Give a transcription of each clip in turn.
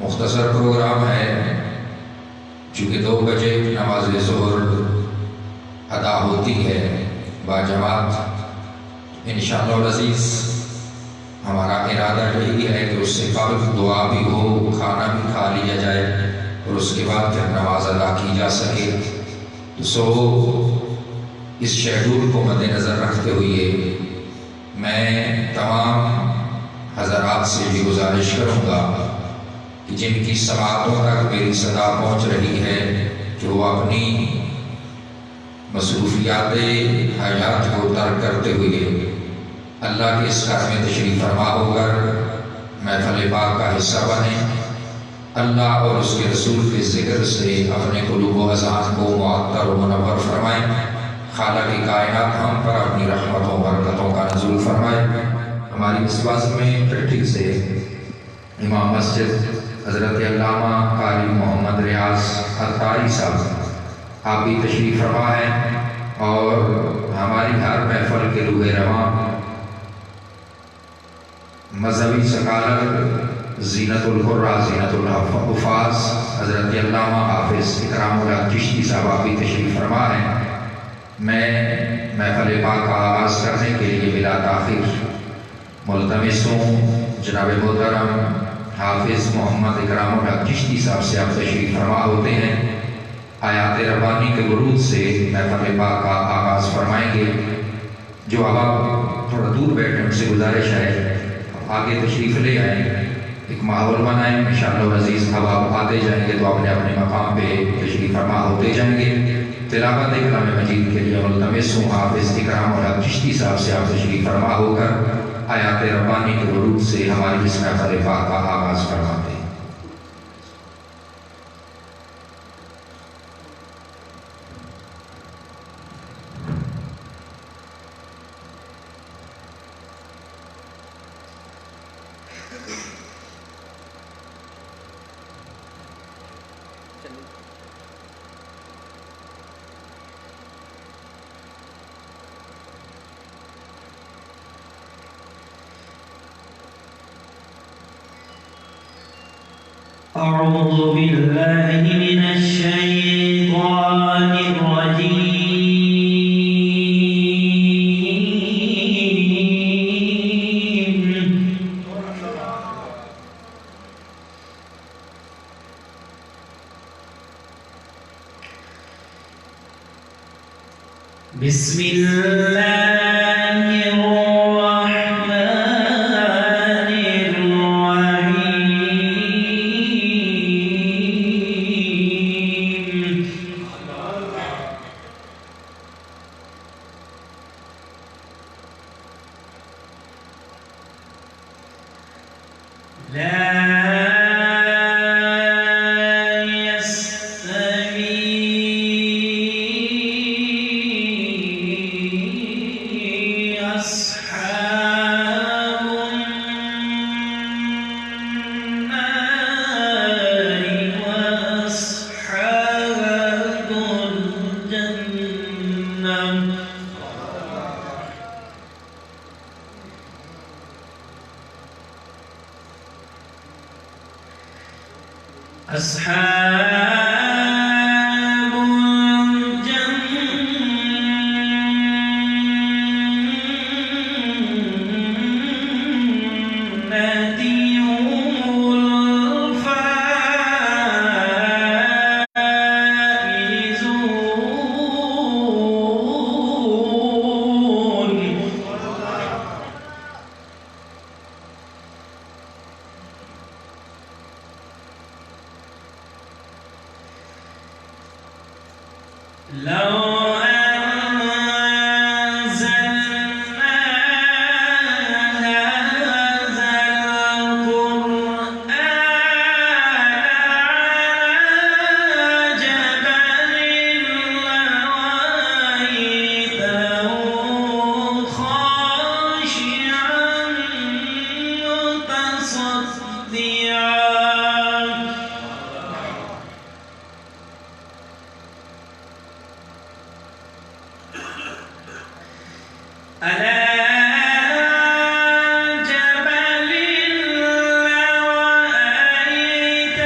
مختصر پروگرام ہے، چونکہ 2 بجے نماز ظہر ادا ہوتی ہے باجماعت انشاءاللہ العزیز۔ ہمارا ارادہ یہی ہے کہ اس سے قبل دعا بھی ہو، کھانا بھی کھا لیا جائے اور اس کے بعد پھر نماز ادا کی جا سکے۔ سو اس شیڈول کو مد نظر رکھتے ہوئے میں تمام حضرات سے بھی گزارش کروں گا کہ جن کی سماعتوں تک میری صدا پہنچ رہی ہے کہ وہ اپنی مصروفیات حیات کو ترک کرتے ہوئے اللہ کے اس گھر میں تشریف فرما ہو کر محفل پاک کا حصہ بنیں، اللہ اور اس کے رسول کے ذکر سے اپنے قلوب و اذان کو معطر و منور فرمائیں۔ خالق کائنات ہم پر اپنی رحمتوں برکتوں کا نزول فرمائے۔ ہماری اس بازم میں پرٹھک سے امام مسجد حضرت علامہ قاری محمد ریاض عطاری صاحب آپ بھی تشریف فرما ہے، اور ہماری ہر محفل کے روح رواں مذہبی سکالر زینت القرا زینت الحفاظ حضرت علامہ حافظ اکرام اللہ چشتی صاحب آپ بھی تشریف فرما ہے۔ میں محفل پاک کا آغاز کرنے کے لیے بلا تاخیر ملتمس ہوں جناب محترم حافظ محمد اکرام اللہ چشتی صاحب سے آپ تشریف فرما ہوتے ہیں، آیات ربانی کے ورود سے محفل پاک کا آغاز فرمائیں گے۔ جو آپ تھوڑا دور بیٹھے ان سے گزارش ہے آگے تشریف لے آئیں، ایک ماحول بنائیں انشاءاللہ عزیز۔ اب آپ آتے جائیں گے تو اپنے اپنے مقام پہ تشریف فرما ہوتے جائیں گے۔ تلاوت کلام مجید کے لیے ملتمس ہوں حافظ اکرام اللہ چشتی صاحب سے آپ تشریف فرما ہو کر آیات ربانی کے ورود سے ہماری اس محفل پاک کا آغاز فرماتے ہیں۔ أعوذ بالله من الشيطان الرجيم بسم الله الرحمن الرحيم لا يستوي أصحاب النار وأصحاب الجنة أصحاب الجنة هم الفائزون لو أنزلنا هذا القرآن على جبل لرأيته خاشعا متصدعا على جبل لرأيته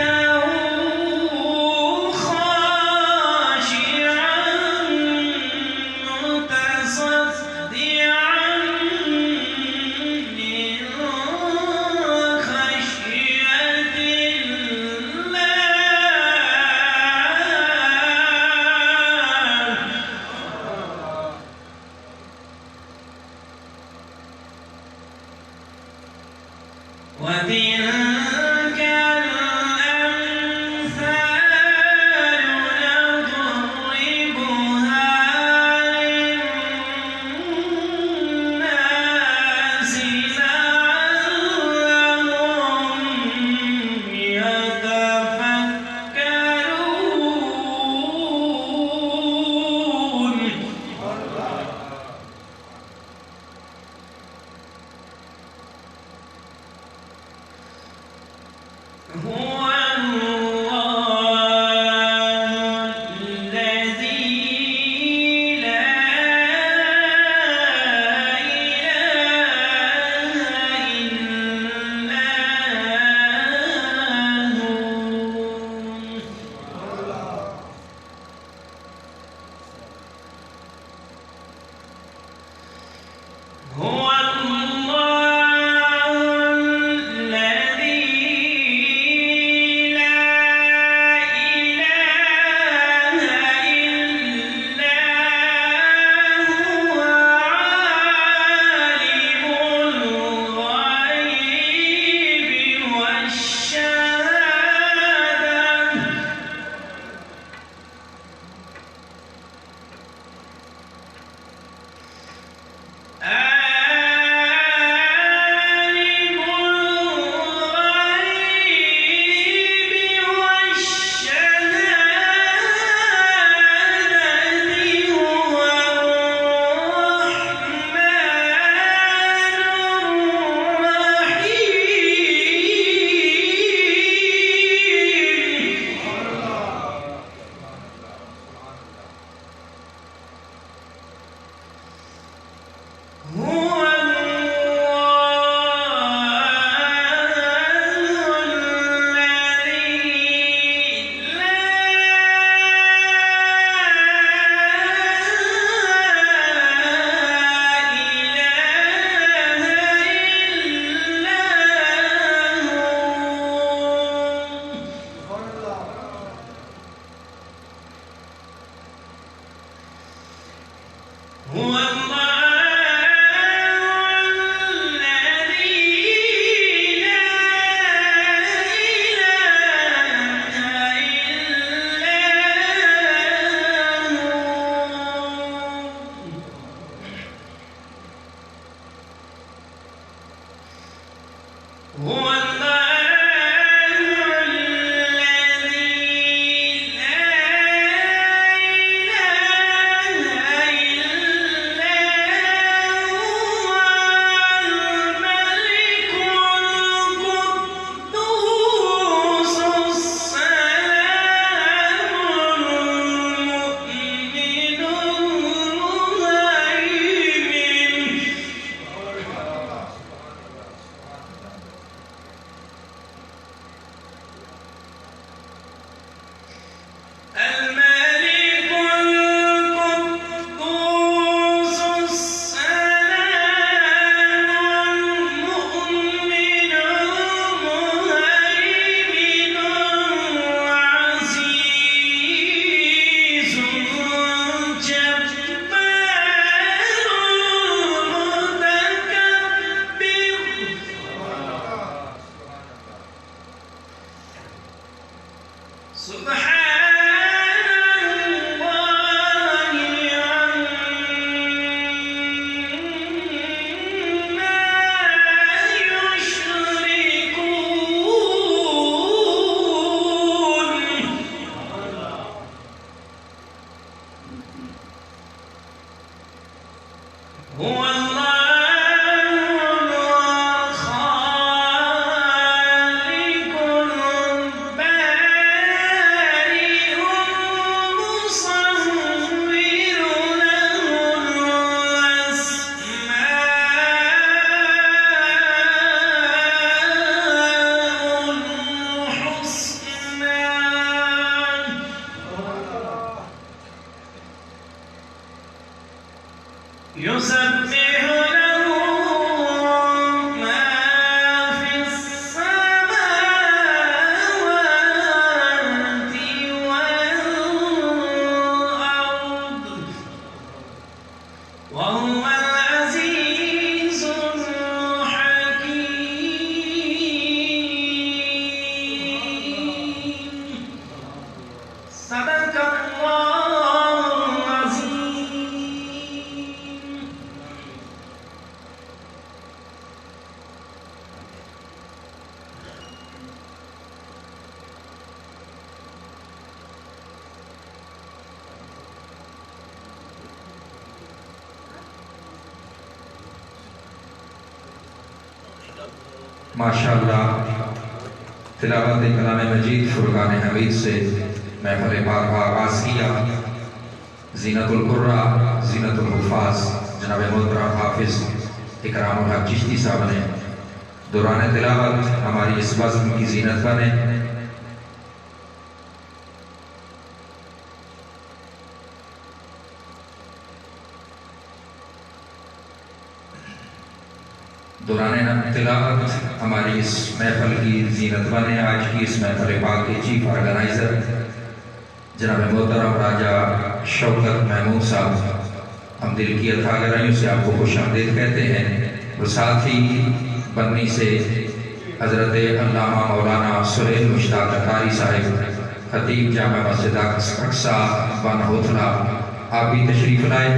وتلك الأمثال نضربها للناس لعلهم يتفكرون. هو الله الذي لا إله إلا هو. هو الله الذي لا إله إلا هو عالم الغيب والشهادة. عالم الغيب والشهادة هو ماشاءاللہ تلاوت کلام مجید فرقان حمید سے محفل پاک کا آغاز کیا۔ زینت القرہ زینت الحفاظ جناب محترم حافظ اکرام الحق چشتی صاحب نے دوران تلاوت ہماری اس بزم کی زینت بنے۔ دوران تلاوت ہماری اس محفل کی زینت بنے۔ آج کی اس محفل پاک کے چیف آرگنائزر جناب محترم راجہ شوکت محمود صاحب، ہم دل کی اتھا گہرائیوں سے آپ کو خوش آمدید کہتے ہیں، اور ساتھ ہی بنی سے حضرت علامہ مولانا سہیل مشتاق اطہاری صاحب خطیب جامع مسجد اقصی بن ہوتلا، آپ بھی تشریف لائے،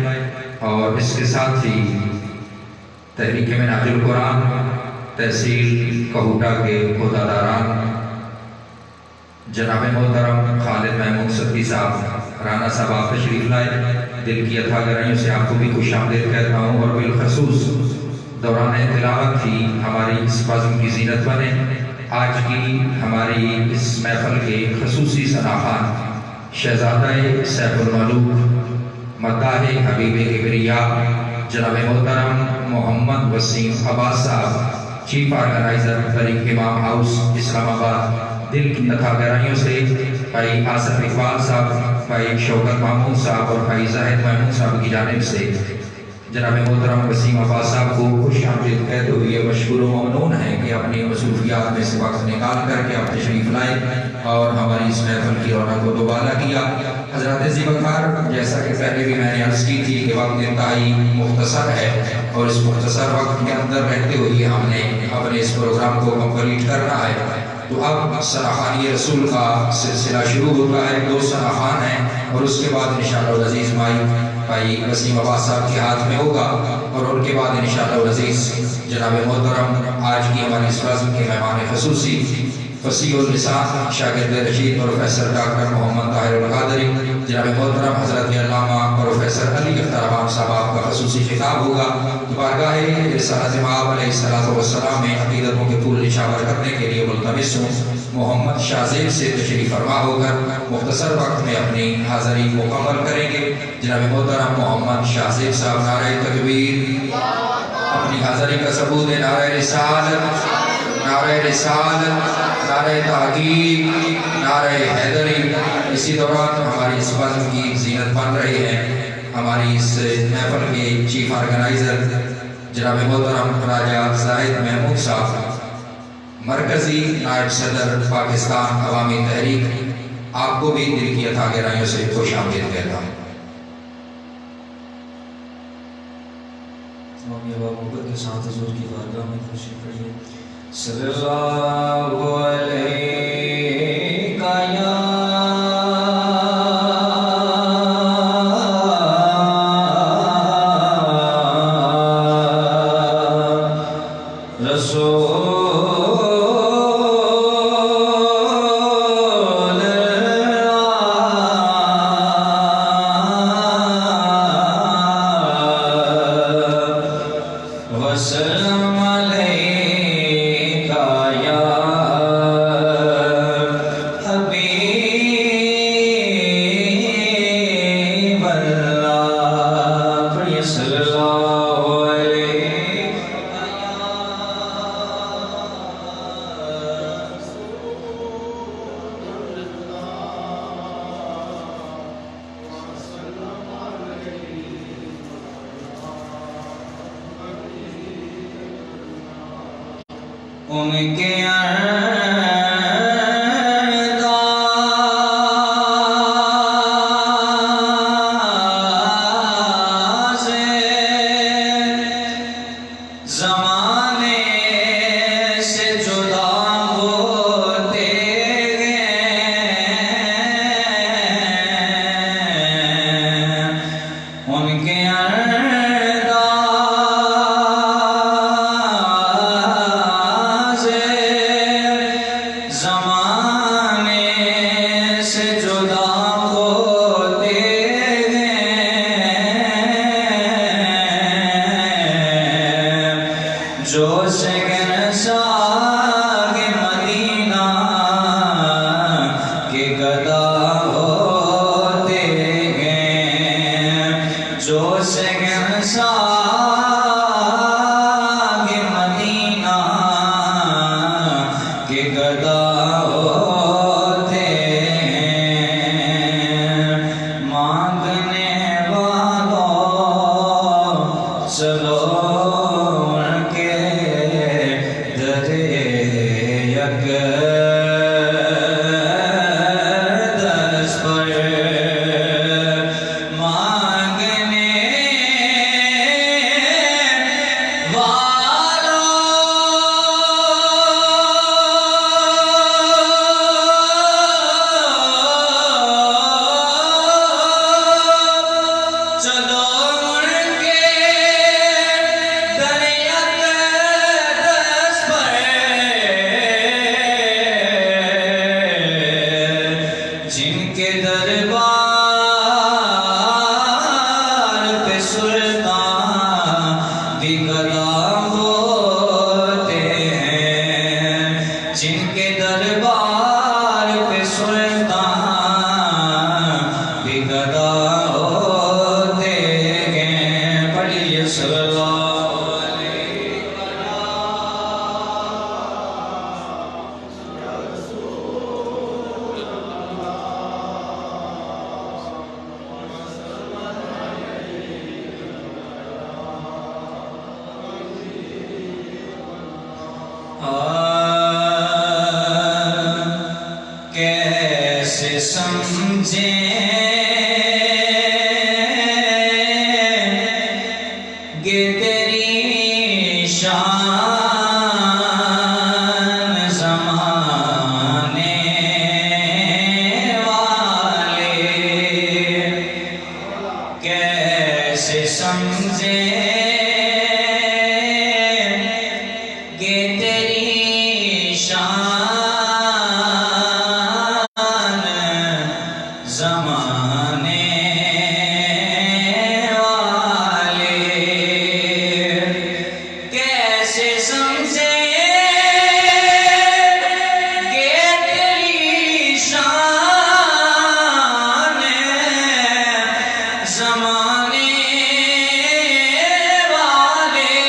اور اس کے ساتھ ہی تحریک منہاج القرآن تحصیل کہوٹہ کے عہدیداران جناب محترم خالد محمود صدقی صاحب رانا صاحب، آپ تشریف لائے، دل کی اتھا گہرائیوں سے آپ کو بھی خوش آمدید کہتا ہوں، اور بالخصوص دوران تلاوت ہی ہماری اس بزم کی زینت بنے۔ آج کی ہماری اس محفل کے خصوصی ثناخوان شہزادہ سیف الملوک مداح حبیب کبریا جناب محترم محمد وسیم عباس صاحب، چیف آرگنائزر طریق امام ہاؤس اسلام آباد، دل کی اتھا گہرائیوں سے بھائی آصف اقبال صاحب، بھائی شوکت محمود صاحب اور بھائی زاہد محمود صاحب کی جانب سے جناب محترم وسیم عباس صاحب کو خوش آمدید کہتے ہوئے مشکور و ممنون ہیں کہ اپنی مصروفیات میں سے وقت نکال کر کے آپ تشریف لائے اور ہماری اس محفل کی رونق کو دوبالا کیا۔ حضرات ذیبکار، جیسا کہ پہلے بھی میں نے عرض کی تھی کہ وقت انتہائی مختصر ہے، اور اس مختصر وقت کے اندر رہتے ہوئے ہم نے اپنے اس پروگرام کو کمپلیٹ کرنا ہے، تو اب ثناخوانی رسول کا سلسلہ شروع ہوتا ہے۔ 2 ثناخوان ہیں، اور اس کے بعد انشاءاللہ العزیز بھائی وسیم عباس صاحب کے ہاتھ میں ہوگا، اور ان کے بعد انشاءاللہ العزیز جناب محترم آج کی ہماری اس بزم کے مہمان خصوصی فصیح اللسان شاگرد رشید پروفیسر ڈاکٹر محمد طاہر القادری، جناب محترم حضرت علامہ پروفیسر علی اختر امام صاحب، آپ کا خصوصی خطاب ہوگا۔ بارگاہ رسالت مآب علیہ السلام میں عقیدتوں کے پھول نشاور کرنے کے لیے ملتمس ہوں، محمد شاہ سے تشریف فرما ہو کر مختصر وقت میں اپنی حاضری مکمل کریں گے۔ جناب محترم محمد شاہ صاحب، نعرہ تکبیر، اپنی حاضری کا ثبوت ہے، نعرہ رسالت، نعرہ رسالت، نعرہ تحقیق، نعرہ حیدری۔ اسی دوران ہماری اس بزم کی زینت بن رہی ہے ہماری اس محفل کے چیف آرگنائزر جناب محترم راجہ زاہد محمود صاحب، مرکزی نائب صدر پاکستان عوامی تحریک، آپ کو بھی دل کی اتھا گہرائیوں سے خوش آمدید کہتا ہوں۔ محبت کے ساتھ حضور کی بارگاہ میں تشریف پڑھیے۔ صلی اللہ علیہ یا ان کے یک دست پر مانگنے چلو مڑ کے دریا کے دست پر جن کے دربار پہ سلطان بھی گدا ہوتے ہیں جن کے دربار پہ سلطان بھی گدا ہوتے ہیں پڑھیے صلی اللہ علیہ کیسے سمجھیں گے تیری شان زمانے والے کیسے سمجھیں گے تیری شان زمانے والے کیسے سمجھیں گے تیری شان زمانے والے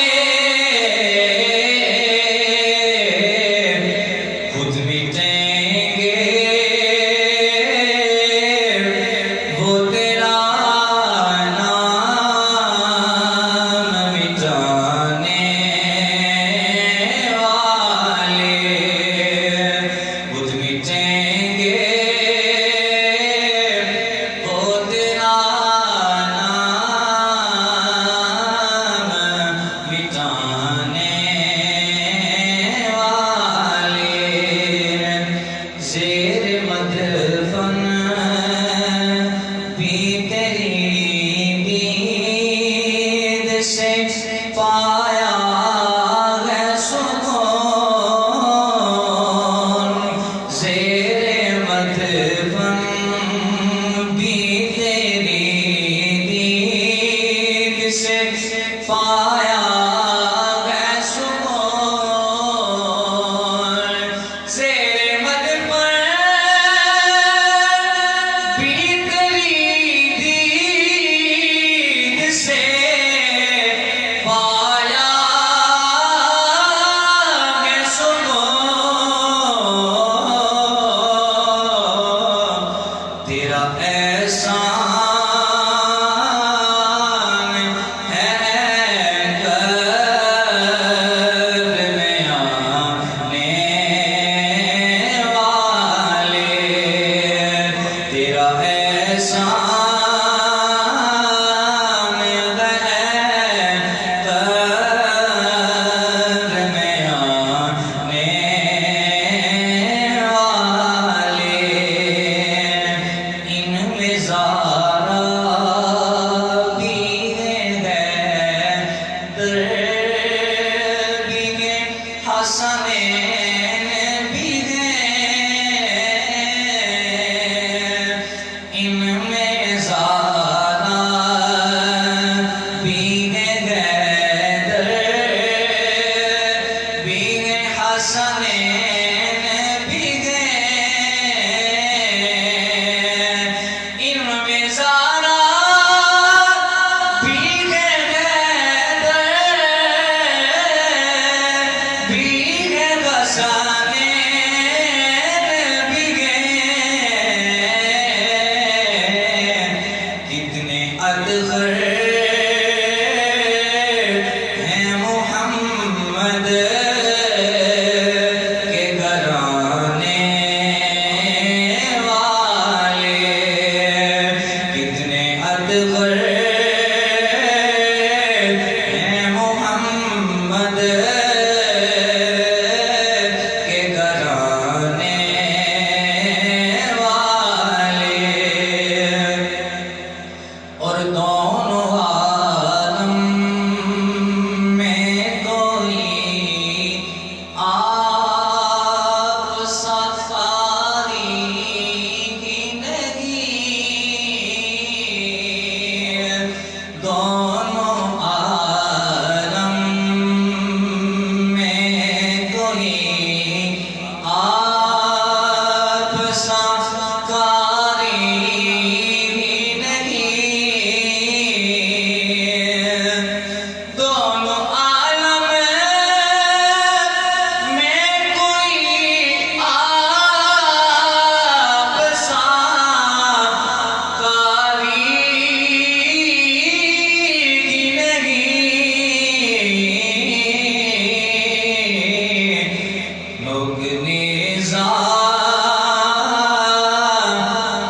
نیزاں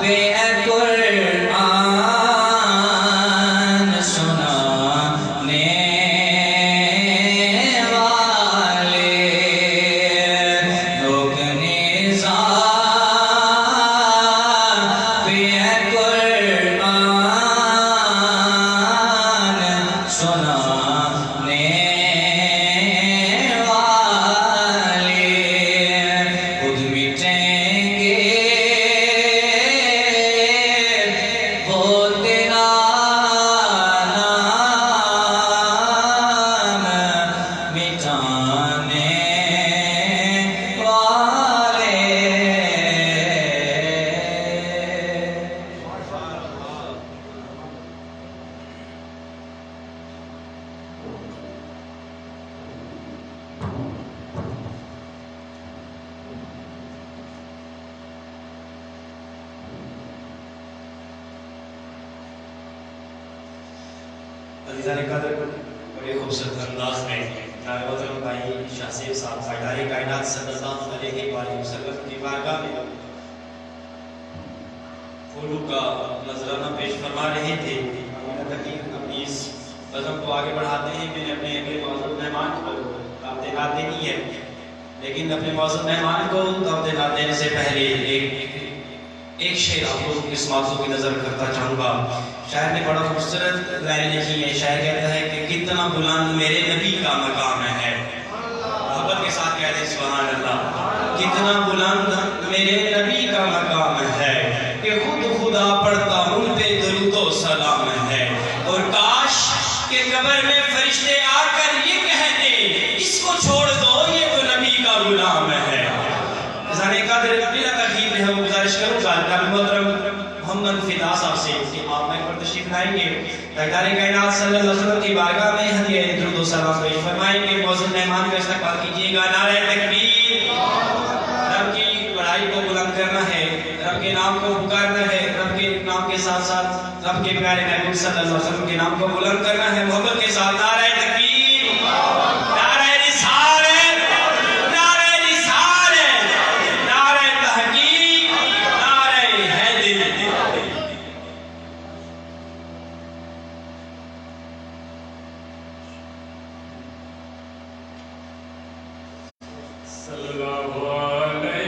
بے قرآن سنانے والے لوگ نیزاں بے قرآن سنانے عزیزان قدر بڑے خوبصورت انداز میں جناب محترم بھائی شاہ سیب صاحب سردار کائنات صلی اللہ علیہ وآلہ وسلم کی بارگاہ میں پھولوں کا نذرانہ پیش فرما رہے تھے. اپنی اس بزم کو آگے بڑھاتے ہیں. میں نے اپنے اگلے معزز مہمان کو دعوت نعت دینی ہے، لیکن اپنے معزز مہمان کو دعوت نعت دینے سے پہلے ایک شعر آپ کو اس موضوع کی نظر کرتا چاہوں گا. شاعر نے بڑا خوبصورت لائن لکھی ہے. شاعر کہتا ہے کہ کتنا بلند میرے نبی کا مقام ہے. محبت کے ساتھ کہہ دیں سبحان اللہ. کتنا بلند میرے نبی کا مقام ہے کہ خود خدا پڑھتا ان پہ درود و سلام ہے. اور کاش کہ قبر میں فرشتے آ کر یہ کہہ دیں اس کو چھوڑ دو یہ تو نبی کا غلام ہے. ذرا قدر بلا تخیر ہے وہ گزارش کروں گا جناب محترم محمد فدا صاحب سے کہ آپ میں پر تشریف لائیں گے. سردار کائنات صلی اللہ علیہ وسلم کی بارگاہ میں ہدیہ درود و سلام پیش فرمائیں گے. معزز مہمان کا استقبال کیجیے گا. نعرہ تکبیر. رب کی بڑائی کو بلند کرنا ہے، رب کے نام کو پکارنا ہے، رب کے نام کے ساتھ ساتھ رب کے پیارے محبوب صلی اللہ علیہ وسلم کے نام کو بلند کرنا ہے. محبت کے ساتھ نعرہ تکبیر، نعرہ رسالت، نعرہ رسالت، نعرہ تحقیق، نعرہ حیدر. صلی اللہ علیہ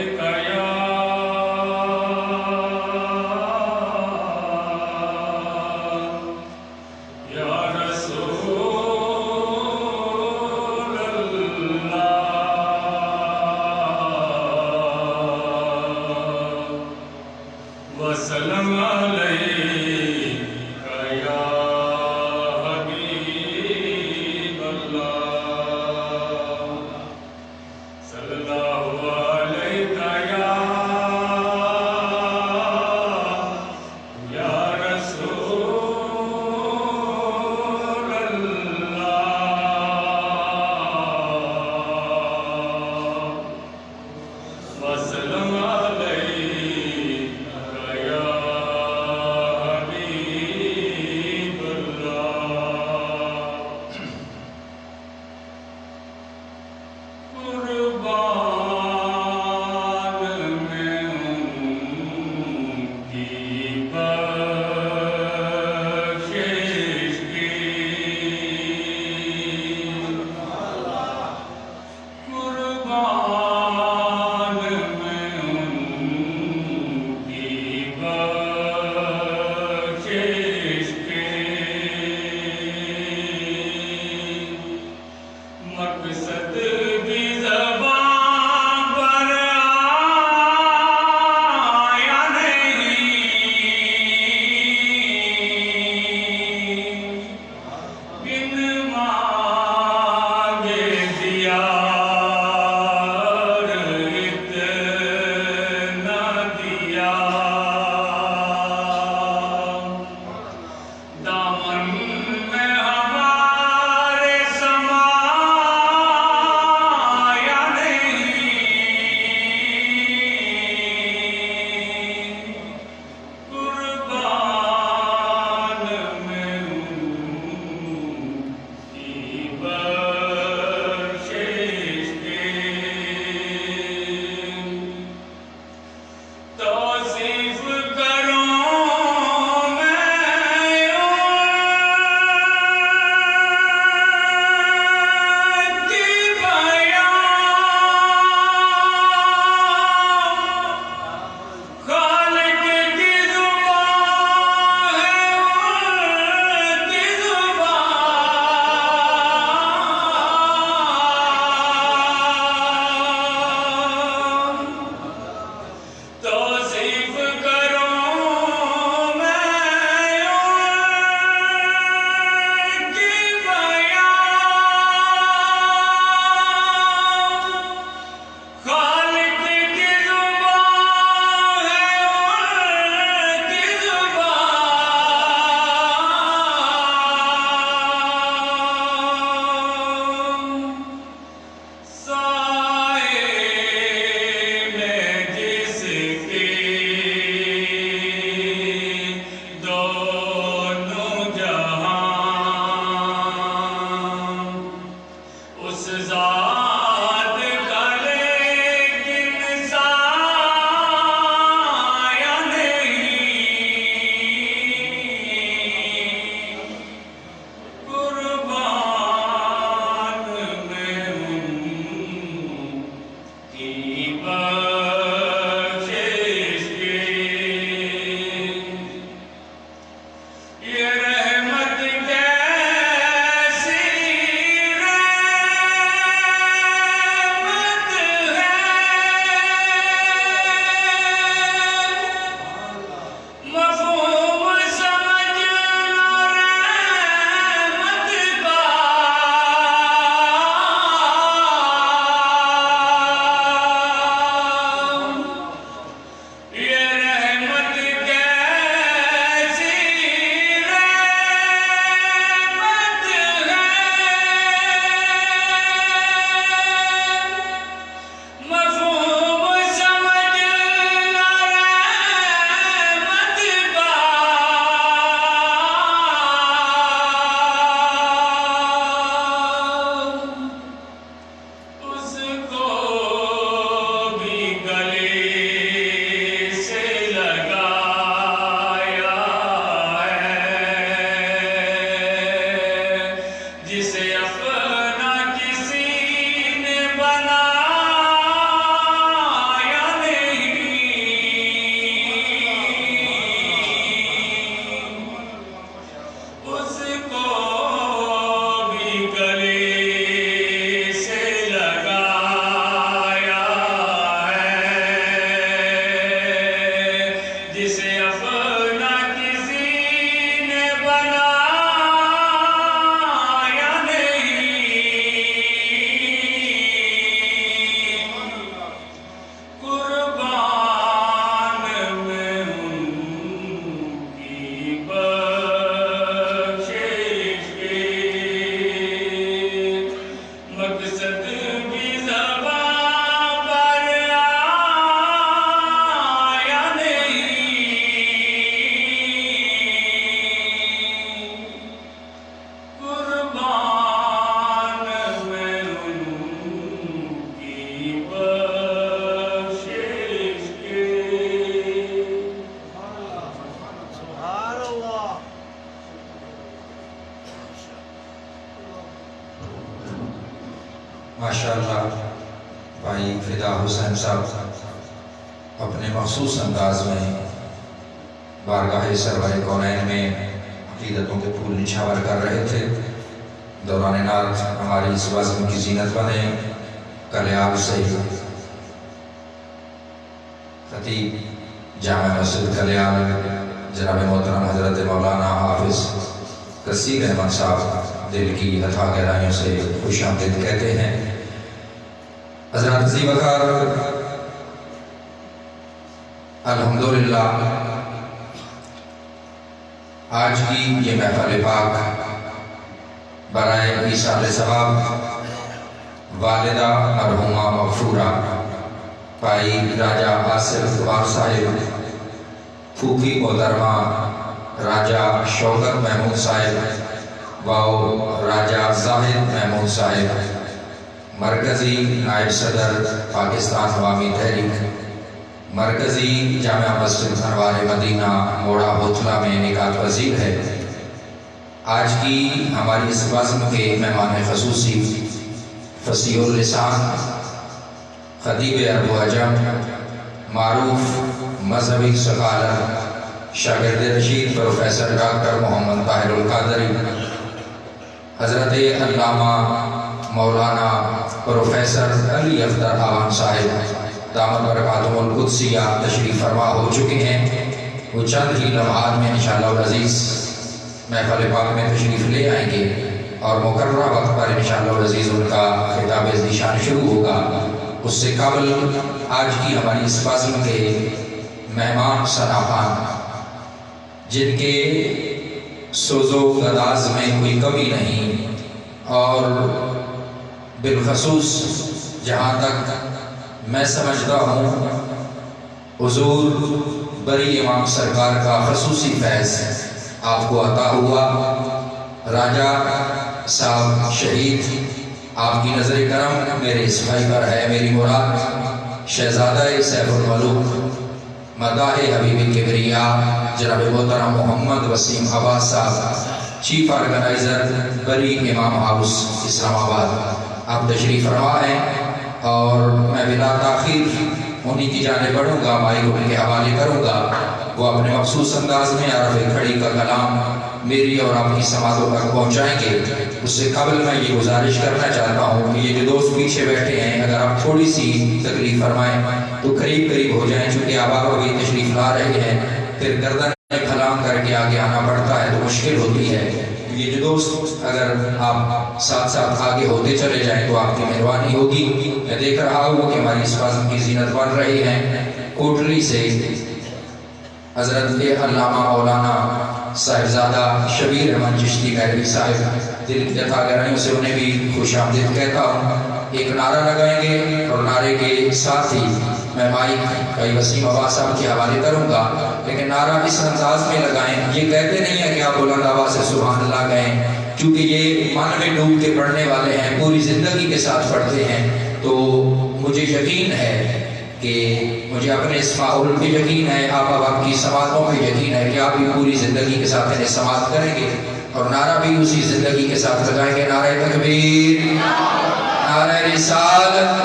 یا رسول اللہ وسلم علیک یا حبیب اللہ صلی اللہ علیہ یا رسول اللہ وسلم علیک یا حسن صاحب اپنے مخصوص انداز میں بارگاہ سرور کونین میں عقیدتوں کے پھول نچھاور کر رہے تھے۔ دوران نعت ہماری اس بزم کی زینت بنے۔ کلیال سے خطیب جامع مسجد کلیال جناب محترم حضرت مولانا حافظ کثیر احمد صاحب دل کی اتھاہ گہرائیوں سے خوش آمدید کہتے ہیں۔ حضرات ذی وقار الحمدللہ آج کی یہ محفل پاک برائے ایصال ثواب والدہ مرحومہ مغفورہ پائی راجہ آصف دوار صاحب، پھوپھی محترمہ راجہ شوکت محمود صاحب و راجہ زاہد محمود صاحب، مرکزی نائب صدر پاکستان عوامی تحریک، مرکزی جامع مسجد انوار مدینہ موڑا ہوتلا میں نکات پذیر ہے۔ آج کی ہماری اس بزم کے مہمان خصوصی فصیح اللسان، خطیب عرب و عجم، معروف مذہبی سکالر، شاگرد رشید پروفیسر ڈاکٹر محمد طاہر القادری، حضرت علامہ مولانا پروفیسر علی اختر آوان صاحب دامت برکاتہم القدسیہ تشریف فرما ہو چکے ہیں۔ وہ چند ہی لمحات میں انشاءاللہ العزیز محفل پاک میں تشریف لے آئیں گے اور مقررہ وقت پر انشاءاللہ العزیز ان کا خطاب ذیشان شروع ہوگا۔ اس سے قبل آج کی ہماری اس بزم کے مہمان شناخان، جن کے سوز و گداز میں کوئی کمی نہیں، اور بالخصوص جہاں تک میں سمجھتا ہوں حضور بری امام سرکار کا خصوصی فیض آپ کو عطا ہوا۔ راجہ صاحب شہید، آپ کی نظر کرم میرے اس بھائی پر ہے۔ میری مراد شہزادہ سیف الملوک مداح حبیب کبریا جناب محترم محمد وسیم عباس صاحب، چیف آرگنائزر بری امام ہاؤس اسلام آباد، آپ تشریف فرما ہیں، اور میں بلا تاخیر انہی کی جانب بڑھوں گا، مائک ان کے حوالے کروں گا۔ وہ اپنے مخصوص انداز میں عرف کھڑی کا کلام میری اور آپ کی سماعتوں تک پہنچائیں گے۔ اس سے قبل میں یہ گزارش کرنا چاہتا ہوں کہ یہ جو دوست پیچھے بیٹھے ہیں، اگر آپ تھوڑی سی تکلیف فرمائیں تو قریب قریب ہو جائیں، چونکہ آپ ابھی تشریف لا رہے ہیں، پھر گردن پھلانگ کر کے آگے آنا پڑتا ہے تو مشکل ہوتی ہے۔ یہ جو دوست اگر آپ ساتھ ساتھ آگے ہوتے چلے جائیں تو آپ کی مہربانی ہوگی۔ میں دیکھ رہا ہوں کہ ہماری اس بزم کی زینت بن رہی ہے۔ کوٹلی سے حضرت علامہ مولانا صاحبزادہ شبیر احمد چشتی مہروی صاحب، دل کی اتھاہ گہرائیوں سے انہیں بھی خوش آمدید کہتا ہوں۔ ایک نعرہ لگائیں گے اور نعرے کے ساتھ ہی میں مائک بھائی وسیم عباس صاحب کے حوالے کروں گا، لیکن نعرہ اس انداز میں لگائیں۔ یہ کہتے نہیں ہیں کہ آپ بلند آواز سے سبحان اللہ کہیں، کیونکہ یہ من میں ڈوب کے پڑھنے والے ہیں، پوری زندگی کے ساتھ پڑھتے ہیں، تو مجھے یقین ہے کہ مجھے اپنے اس ماحول پہ یقین ہے، آپ کی سماعتوں پہ یقین ہے کہ آپ بھی پوری زندگی کے ساتھ انہیں سماعت کریں گے اور نعرہ بھی اسی زندگی کے ساتھ لگائیں گے۔ نعرہ تکبیر، نعرہ رسالت،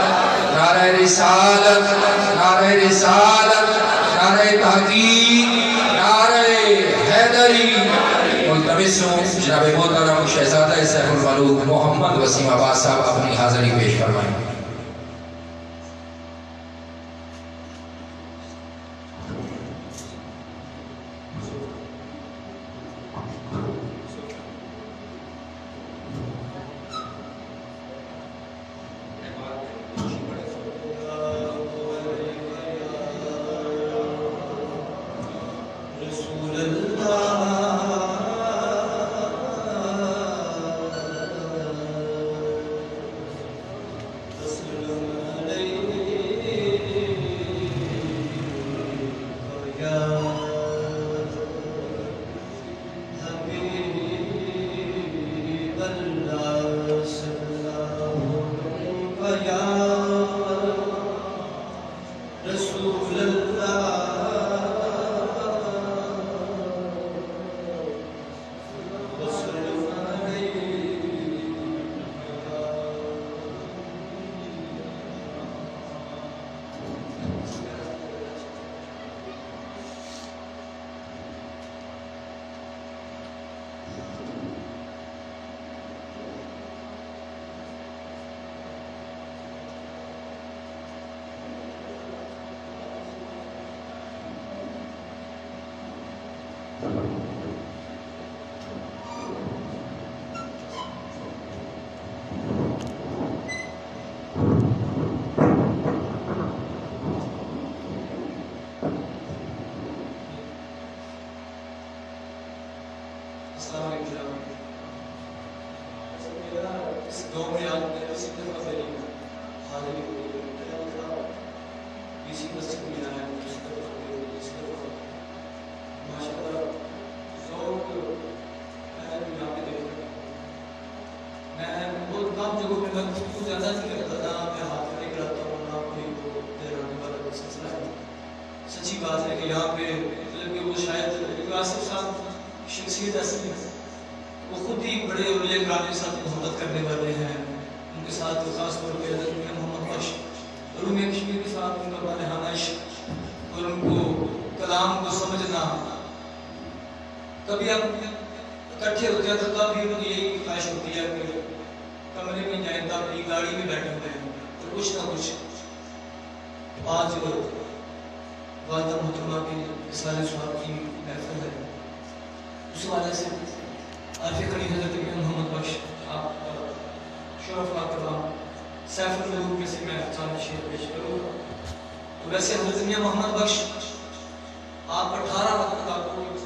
نعرہ رسالت، نعرہ رسالت، نعرہ تحقیق، نعرہ حیدری۔ ملتمس ہوں جناب محترم شہزادہ سیف الملوک محمد وسیم عباس صاحب اپنی حاضری پیش فرمائیں۔ السلام علیکم. میرا اس گاؤں میں آج میں کسی دفعہ میری حاضری ہوئی ہے. کسی مسجد میں آیا ہے کسی دفعہ ماشاء اللہ ذوق میں نے یہاں پہ دیکھا. میں بہت کام جگہوں پہ میں خود کو زیادہ نہیں کرتا تھا. میں ہاتھ کھڑے کراتا ہوں نہ کوئی وہ دہرانے والا سلسلہ ہے. سچی بات ہے کہ یہاں پہ مطلب کہ وہ شاید آصف صاحب شخصیت ایسی ہے وہ خود ہی بڑے اولیاء کرام کے ساتھ محبت کرنے والے ہیں. ان کے ساتھ خاص طور پہ حضرت میاں محمد بخش علوم کشمیر کے ساتھ ان کا بالہانہ عشق اور ان کو کلام کو سمجھنا. کبھی ہم اکٹھے ہوتے ہیں تو تب بھی ان کی یہی خواہش ہوتی ہے کہ کمرے میں جائیں تب بھی گاڑی میں بیٹھے ہوئے ہیں تو کچھ نہ کچھ. آج والدہ محترمہ کی رسالہ صاحب کی محفل ہے. اس حوالے سے عارف کری حضرت میاں محمد بخش آپ شرفاء کرام سیف الملوک میں سے میں چاند شعر پیش کروں گا. تو ویسے حضرت میاں محمد بخش آپ 18 وقت آپ کو جس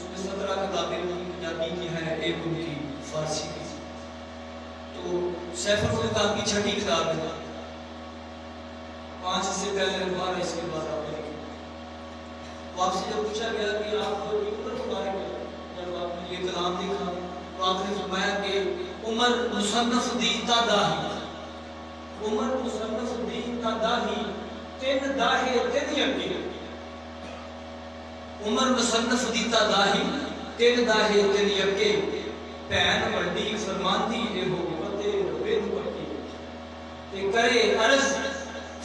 میں 17 کتابیں پنجابی کی ہیں ایک ان کی فارسی کی. تو سیف الملوک آپ کی 6ٹھی کتاب ہے. 5 سے پہلے اخبار ہے اس کے بعد آپ نے تو آپ سے جب پوچھا گیا کہ آپ کو عمر کے بارے میں جب آپ نے یہ کلام دیکھا تو آپ نے فرمایا کہ عمر مصنف دیتا داہی عمر مصنف دیتا داہی 3 داہے 3 اگے. عمر مصنف دیتا داہی 3 داہے 3 اگے بہن وڈی فرماندی اے ہو متے ربے نو پکی تے کرے عرض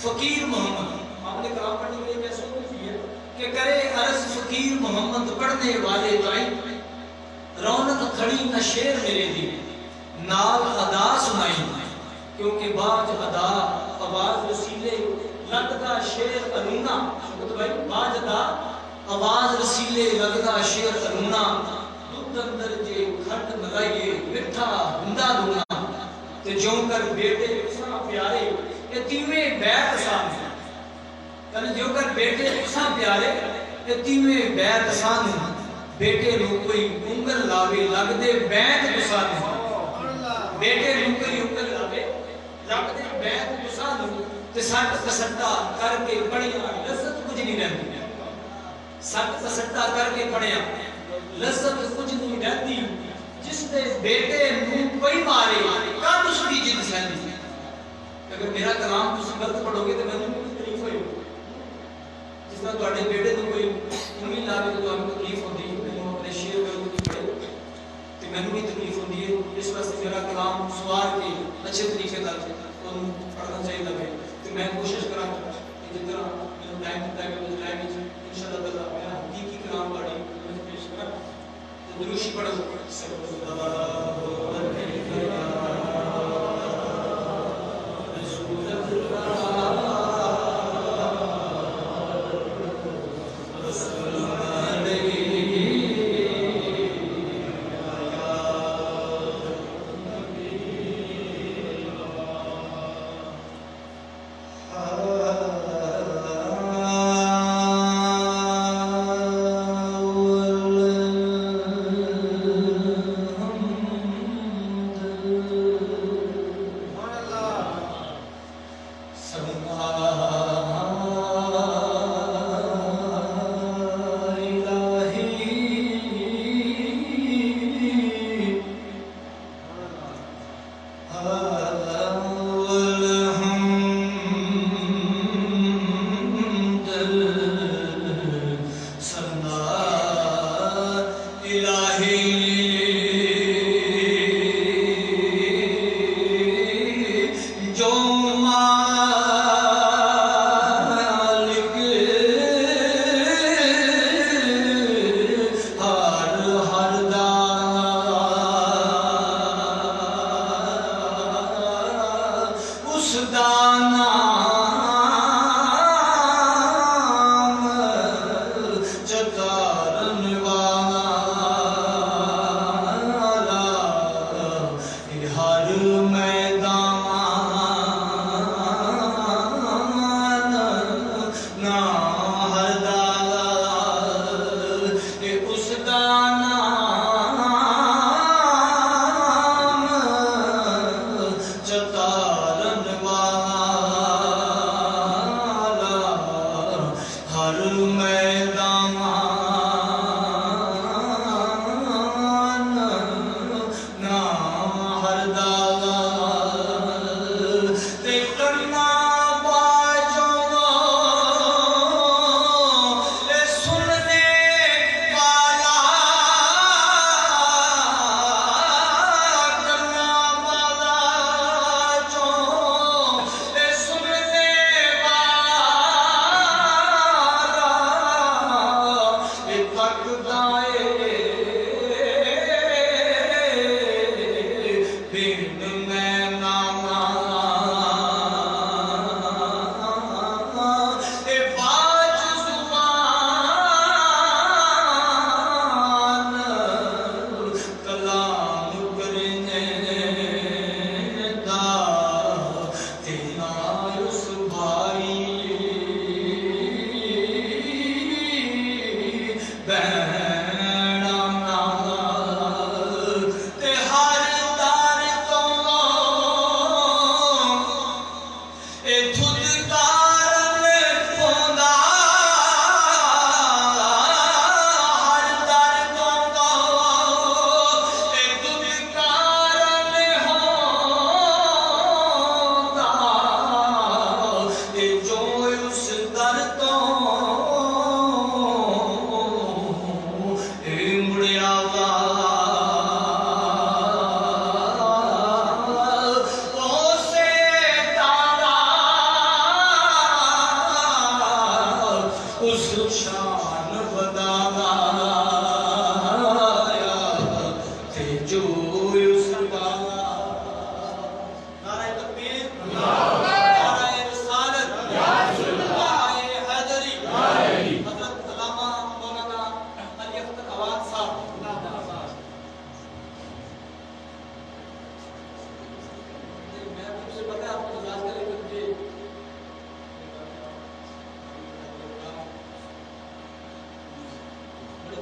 فقیر محمد. آپ نے کلام پڑھنے کے لیے کیسے کی ہے کہ کرے عرض فقیر محمد پڑھنے والے تائی رونق کھڑی نہ شیر میرے دی نال ادا سنائی کیونکہ باج ادا آواز رسیلے لگتا شیر انونا. شکت بھائی باج ادا آواز رسیلے لگتا شیر انونا دودھ اندر جے کھٹ ملائیے مٹھا ہندا دونا تے جو کر بیٹے اساں پیارے یتیمیں بیت سان یعنی جو کر بیٹے اساں پیارے یتیمیں بیت سان بیٹے نو کوئی انگل لاوے لگ دے بیت کسان بیٹے نو کوئی انگل لاوے لگ دے بیت کسان تے سٹ کسٹا کر کے پڑھیا لذت کچھ نہیں رہتی. سٹ کسٹا کر کے پڑھیا لذت کچھ نہیں رہتی. جس دے بیٹے نو کوئی مارے کد اس کی جد سہندی. اگر میرا کلام تسی غلط پڑھو گے تو میں بھی تکلیف ہوئی. جس طرح تواڈے بیٹے نو کوئی انگل لاوے تو تانوں تکلیف ہوندی ہے. میں اپنے شعر پڑھے تے مینوں بھی تکلیف ہوندی ہے. اس واسطے میرا کلام سوار کے اچھے طریقے نال پڑھنا چاہیے. تو میں کوشش کراں کہ جس طرح میں ٹائم دیتا ہے کہ ٹائم وچ انشاءاللہ تعالی میں حقیقی کلام پڑھی پیش کراں. تو دروشی پڑھو صلی اللہ علیہ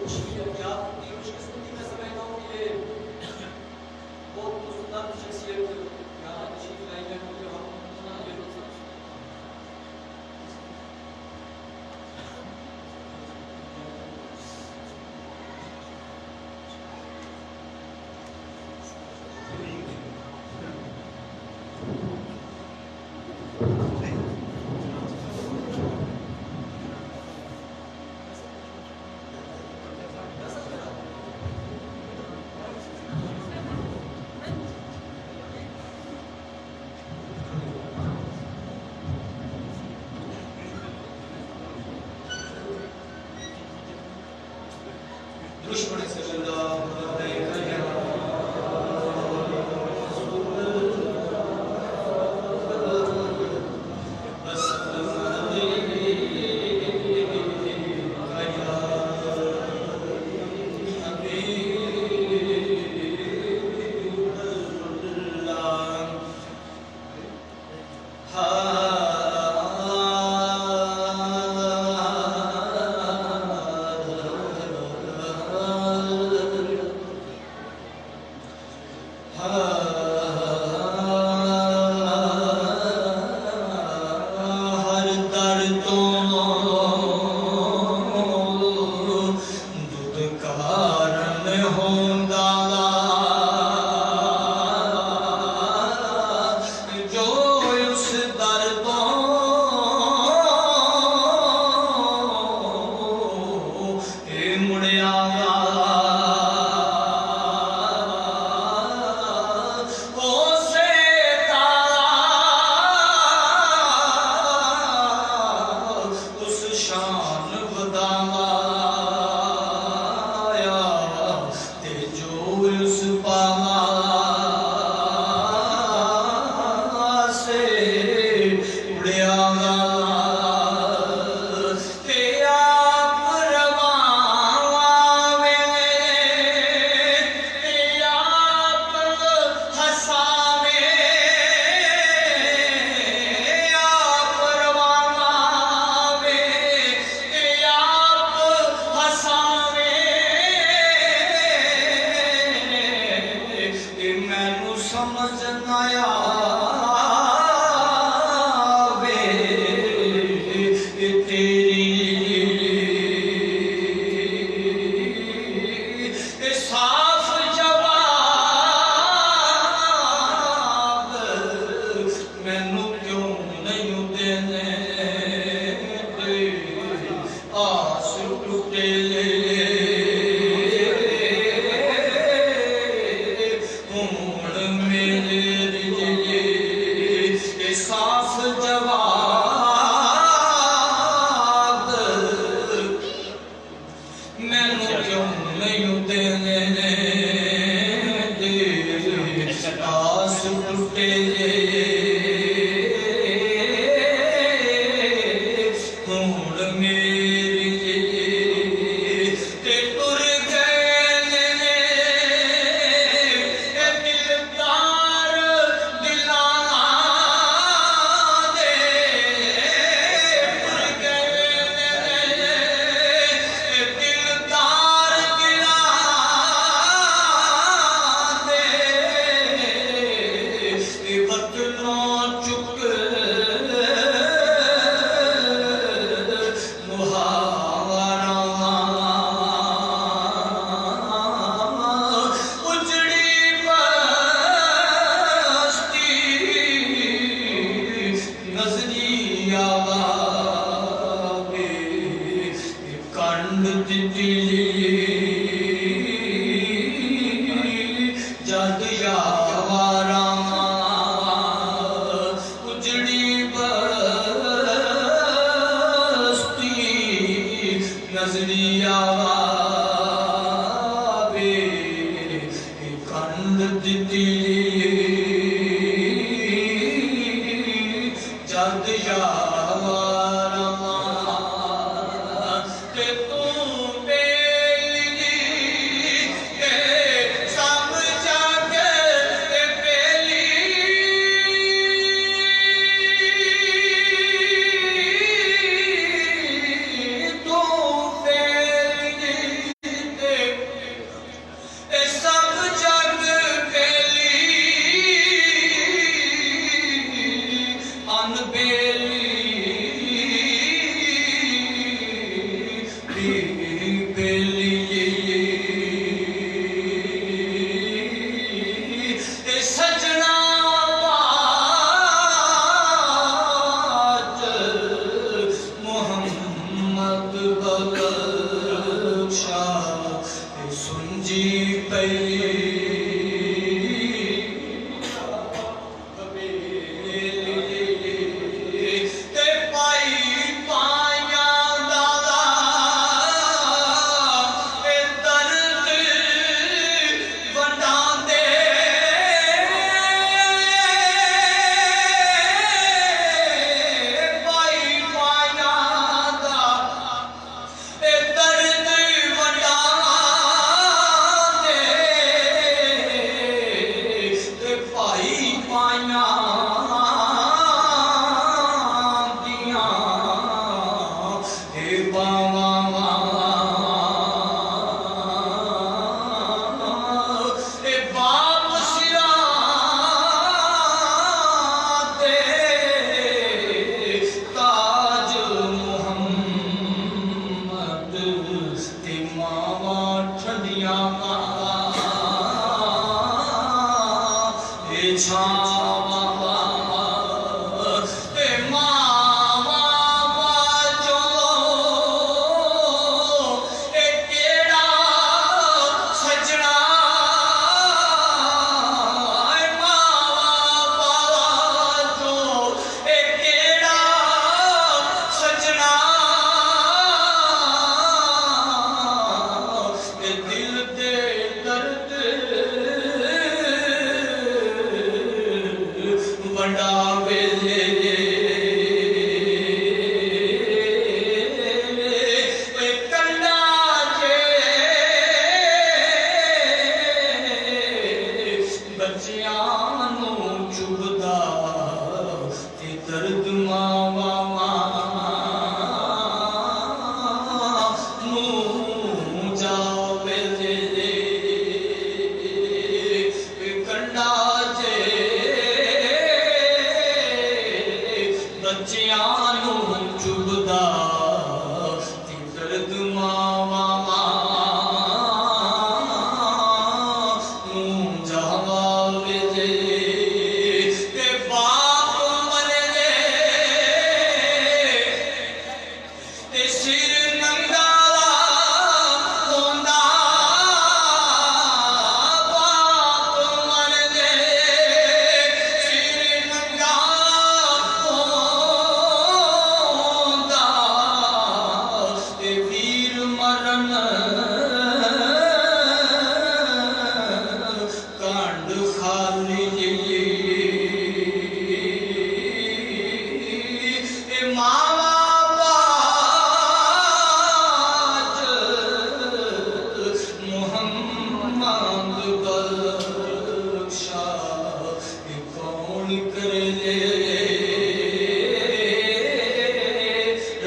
شکریہ کہ آپ کی خوش قسمتی میں سمجھتا ہوں کہ یہ بہت مستند شخصیت یہاں تشریف لائی ہے جو ہم یہ دشمن صلی اللہ علیہ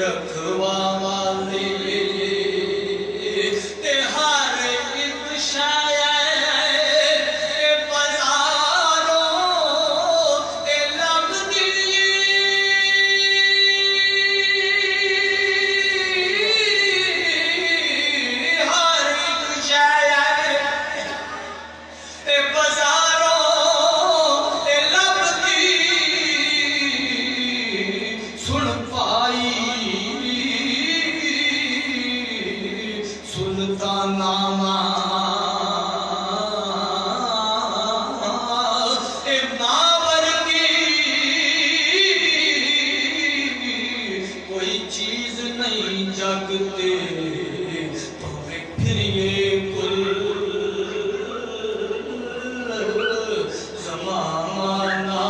رکھوالی تے ہر ایک شے بازاروں تے لبدی ہر ایک شے تے بازاروں تے لبدی سن پائی سلطانامہ ناور کی کوئی چیز نہیں جگتے پھر یہ کل زمانہ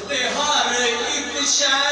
تے ہر ایک شے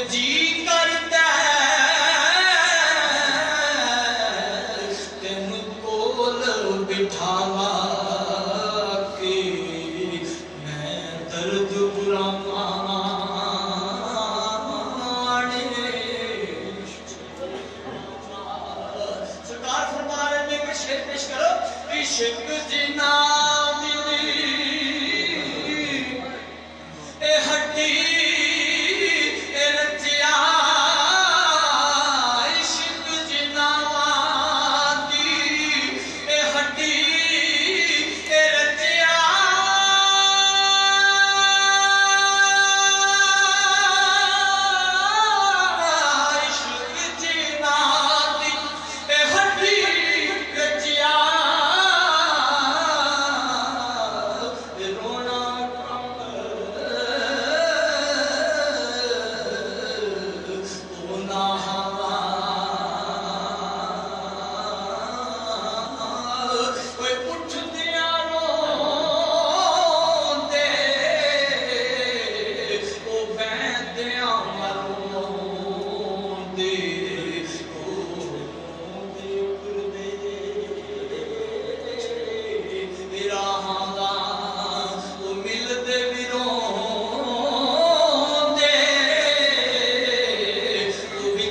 جی کرتا تین کول بٹھاوا کے میں درد برا سرکار فرما رہے ہیں کہ شعر پیش کرو عشق جنا اے ہڈی اے رچیا عشق جنا دی اے ہڈی اے رچیا عشق جنا دی اے ہڈی رچیا رونا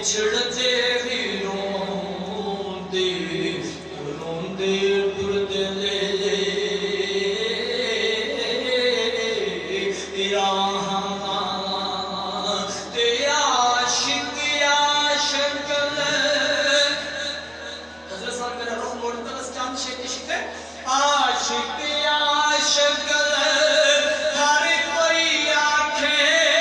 چھڑتے بھی روندے روندے ٹردے عاشق عاشق حضرت صاحب میرا روح موڑتا بس چاند شیخ شکتے عاشق عاشق ہر کوئی آنکھیں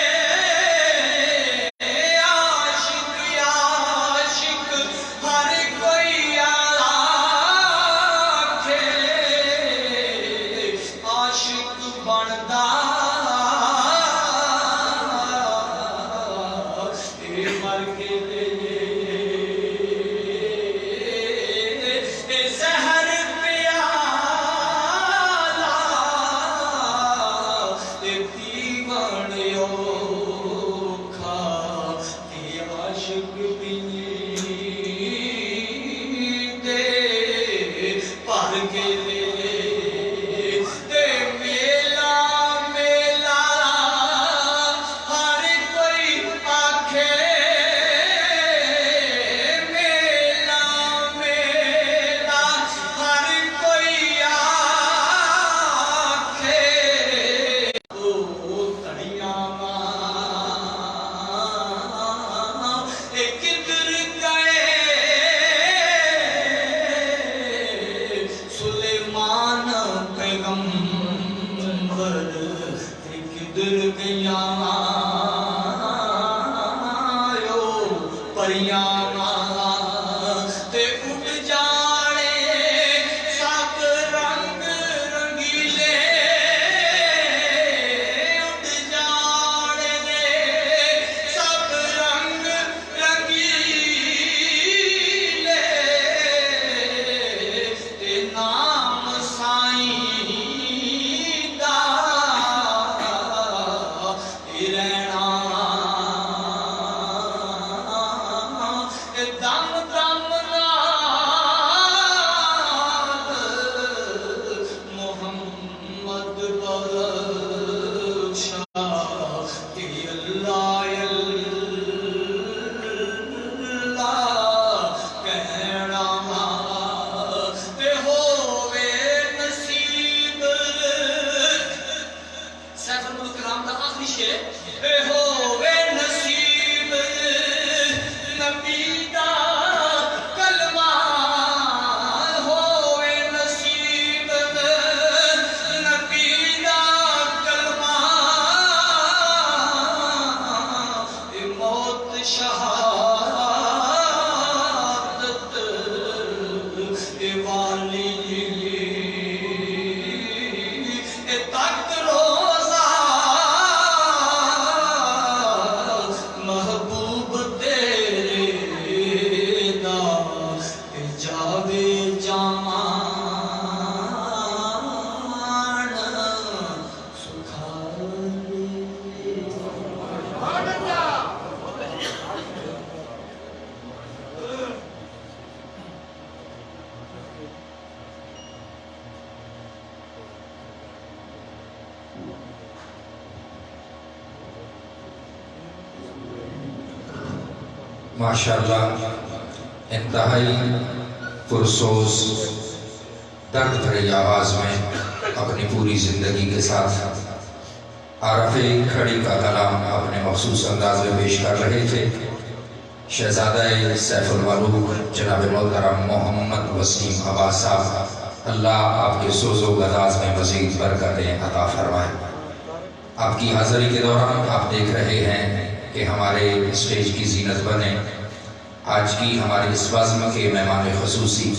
ماشاءاللہ انتہائی پرسوز درد بھری آواز میں اپنی پوری زندگی کے ساتھ عارف کھڑی کا کلام اپنے مخصوص انداز میں پیش کر رہے تھے شہزادہ سیف الملوک جناب محترم محمد وسیم عباس صاحب، اللہ آپ کے سوز و گداز میں مزید برکتیں عطا فرمائیں۔ آپ کی حاضری کے دوران آپ دیکھ رہے ہیں کہ ہمارے اسٹیج کی زینت بنے۔ آج کی ہماری اس بزم کے مہمان خصوصی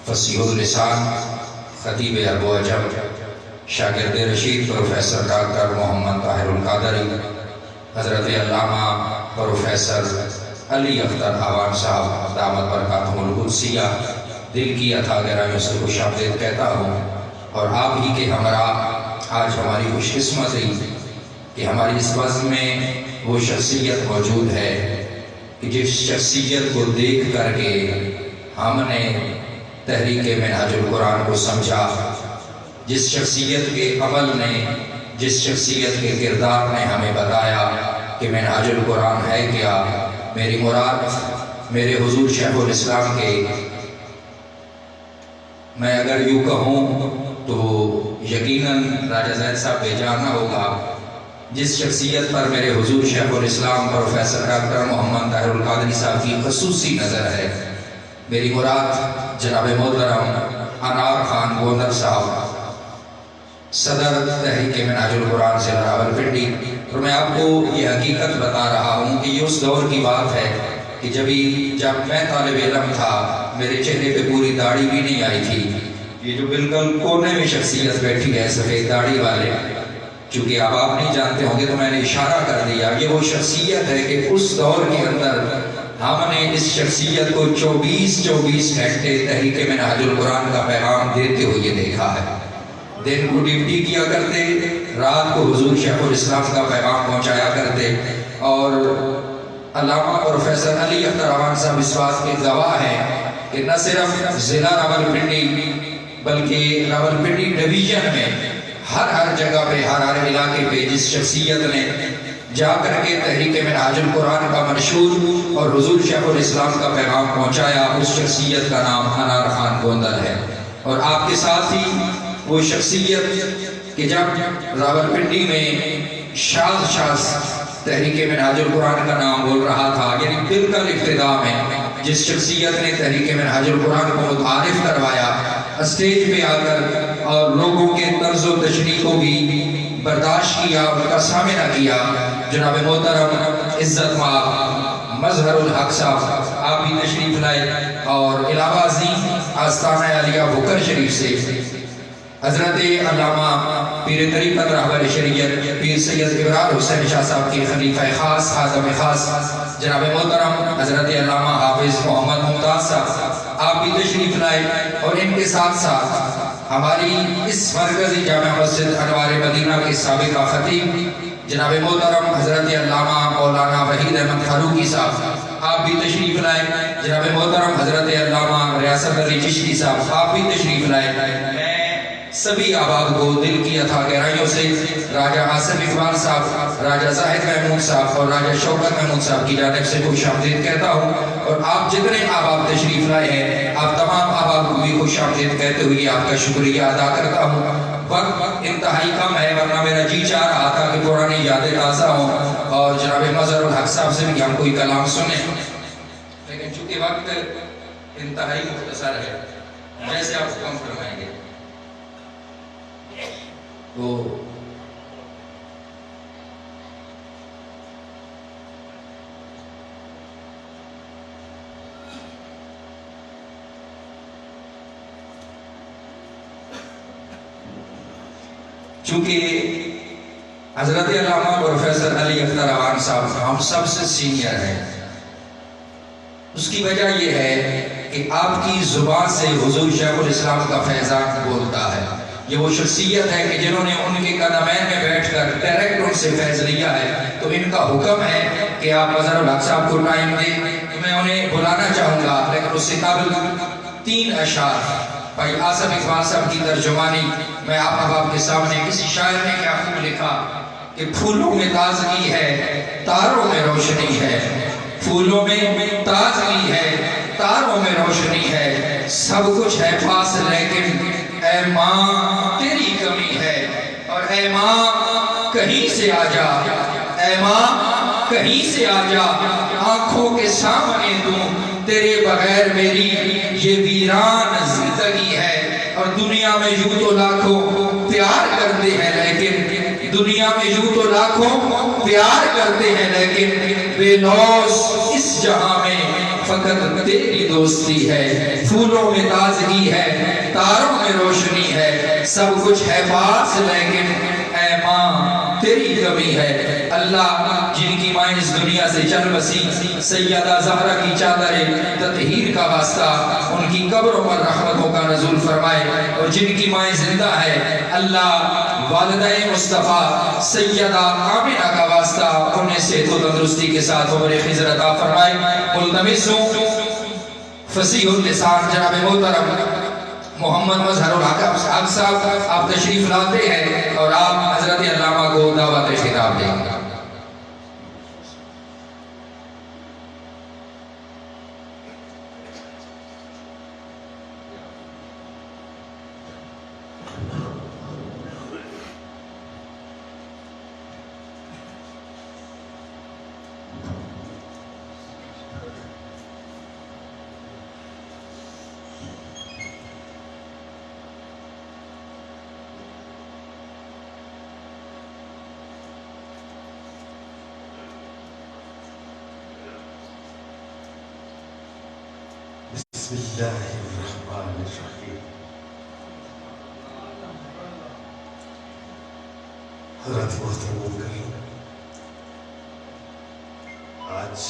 فصیح اللسان خطیب عرب و عجم شاگرد رشید پروفیسر ڈاکٹر محمد طاہر القادری حضرت علامہ پروفیسر علی اختر آوان صاحب دامت برکاتہم القدسیہ، دل کی عطا گہرائیوں سے خوش آمدید کہتا ہوں۔ اور آپ ہی کے ہمراہ آج ہماری خوش قسمتی کہ ہماری اس بزم میں وہ شخصیت موجود ہے کہ جس شخصیت کو دیکھ کر کے ہم نے تحریک منہاج القرآن کو سمجھا، جس شخصیت کے عمل نے، جس شخصیت کے کردار نے ہمیں بتایا کہ منہاج القرآن ہے کیا۔ میری مراد میرے حضور شیخ الاسلام کے، میں اگر یوں کہوں تو یقیناً راجہ زید صاحب بے جان نہ ہوگا، جس شخصیت پر میرے حضور شیخ الاسلام پروفیسر ڈاکٹر محمد طاہر القادری صاحب کی خصوصی نظر ہے۔ میری مراد جناب محترم انار خان گوندر صاحب، صدر تحریک منہاج القرآن سے راولپنڈی۔ اور میں آپ کو یہ حقیقت بتا رہا ہوں کہ یہ اس دور کی بات ہے کہ جب میں طالب علم تھا، میرے چہرے پہ پوری داڑھی بھی نہیں آئی تھی۔ یہ جو بالکل کونے میں شخصیت بیٹھی ہے سفید داڑھی والے، چونکہ اب آپ نہیں جانتے ہوں گے تو میں نے اشارہ کر دیا، یہ وہ شخصیت ہے کہ اس دور کے اندر ہم نے اس شخصیت کو 24 گھنٹے تحریک منہاج القرآن کا پیغام دیتے ہوئے دیکھا ہے۔ دن کو ڈیوٹی کیا کرتے، رات کو حضور شیخ الاسلام کا پیغام پہنچایا کرتے۔ اور علامہ پروفیسر علی اختر آوان صاحب اس بات کے گواہ ہیں کہ نہ صرف ضلع راولپنڈی بلکہ راولپنڈی ڈویژن میں ہر جگہ پہ، ہر علاقے پہ جس شخصیت نے جا کر کے تحریک منہاج القرآن کا منشور اور حضور شیخ الاسلام کا پیغام پہنچایا، اس شخصیت کا نام انار خان گوندر ہے۔ اور آپ کے ساتھ ہی وہ شخصیت کہ جب راولپنڈی میں شاذ تحریک منہاج القرآن کا نام بول رہا تھا، یعنی بالکل ابتدا میں جس شخصیت نے تحریک منہاج القرآن کو متعارف کروایا اسٹیج پہ آ کر، اور لوگوں کے طرز و تشریح کو بھی برداشت کیا، ان کا سامنا کیا، جناب محترم عزت مآب مظہر الحق صاحب، آپ بھی تشریف لائے۔ اور علاوہ ازیں آستانہ عالیہ بکر شریف سے حضرت علامہ پیر طریقت رہبر شریعت پیر سید ابرار حسین شاہ صاحب کے خلیفہ خاص، خادم خاص جناب محترم حضرت علامہ حافظ محمد ممتاز صاحب، آپ بھی تشریف لائے۔ اور ان کے ساتھ ساتھ ہماری اس مرکزی جامع مسجد انوار مدینہ کے سابقہ خطیب جناب محترم حضرت علامہ مولانا وحید احمد فاروقی صاحب، آپ بھی تشریف لائے۔ جناب محترم حضرت علامہ ریاست علی چشتی صاحب، آپ بھی تشریف لائے۔ سبھی احباب کو دل کی عطا گہرائیوں سے راجہ عاصم اقبال صاحب، راجہ زاہد محمود صاحب اور راجہ شوکت محمود صاحب کی جانب سے خوش آمدید کہتا ہوں۔ اور آپ جتنے احباب تشریف لائے ہیں، آپ تمام احباب کو بھی خوش آمدید کہتے ہوئے آپ کا شکریہ ادا کرتا ہوں۔ وقت انتہائی کم ہے، ورنہ میرا جی چاہ رہا تھا کہ پرانی یادیں تازہ ہوں اور جناب مظہر الحق صاحب سے بھی ہم کوئی کلام سنیں، لیکن چونکہ وقت انتہائی مختصر ہے، جیسے آپ حکم فرمائیں گے تو چونکہ حضرت علامہ پروفیسر علی اختر آوان صاحب ہم سب سے سینئر ہیں، اس کی وجہ یہ ہے کہ آپ کی زبان سے حضور شیخ الاسلام کا فیضان بولتا ہے۔ یہ وہ شخصیت ہے کہ جنہوں نے ان کے قدمین میں بیٹھ کر ڈائریکٹ ان سے فیض لیا ہے، تو ان کا حکم ہے کہ آپ مظہر الحق صاحب کو ٹائم دیں۔ میں انہیں بلانا چاہوں گا، لیکن اس سے قبل 3 اشعار بھائی آصف اقبال صاحب کی ترجمانی میں آپ کے سامنے۔ کسی شاعر نے کیا خوب لکھا کہ پھولوں میں تازگی ہے، تاروں میں روشنی ہے، پھولوں میں تازگی ہے، تاروں میں روشنی ہے، سب کچھ ہے پاس، لیکن اے ماں تیری کمی ہے۔ اور اے ماں کہیں سے آ جا، اے ماں کہیں سے آ جا، آنکھوں کے سامنے تو تیرے بغیر میری یہ ویران زندگی ہے۔ اور دنیا میں یوں تو لاکھوں پیار کرتے ہیں، لیکن دنیا میں یوں تو لاکھوں پیار کرتے ہیں، لیکن بے لوث اس جہاں میں فقط تیری دوستی ہے۔ پھولوں میں تازگی ہے، تاروں میں روشنی ہے، سب کچھ ہے پاس، لیکن اے ماں تیری کمی ہے۔ اللہ جن کی مائیں اس دنیا سے چل بسی، سیدہ زہرا کی چادر تطہیر کا واسطہ ان کی قبروں پر رحمتوں کا نزول فرمائے، اور جن کی مائیں زندہ ہے اللہ والدہ مصطفیٰ سیدہ آمنہ کا واسطہ انہیں صحت و تندرستی کے ساتھ عمر خضر عطا فرمائے۔ ملتمس ہوں فصیح اللسان جناب محترم محمد مظہر الحق صاحب، آپ تشریف لاتے ہیں اور آپ حضرت علامہ کو دعوت خطاب دیں گے۔ بسم اللہ الرحمن الرحیم۔ حضرت محترم مکرم، آج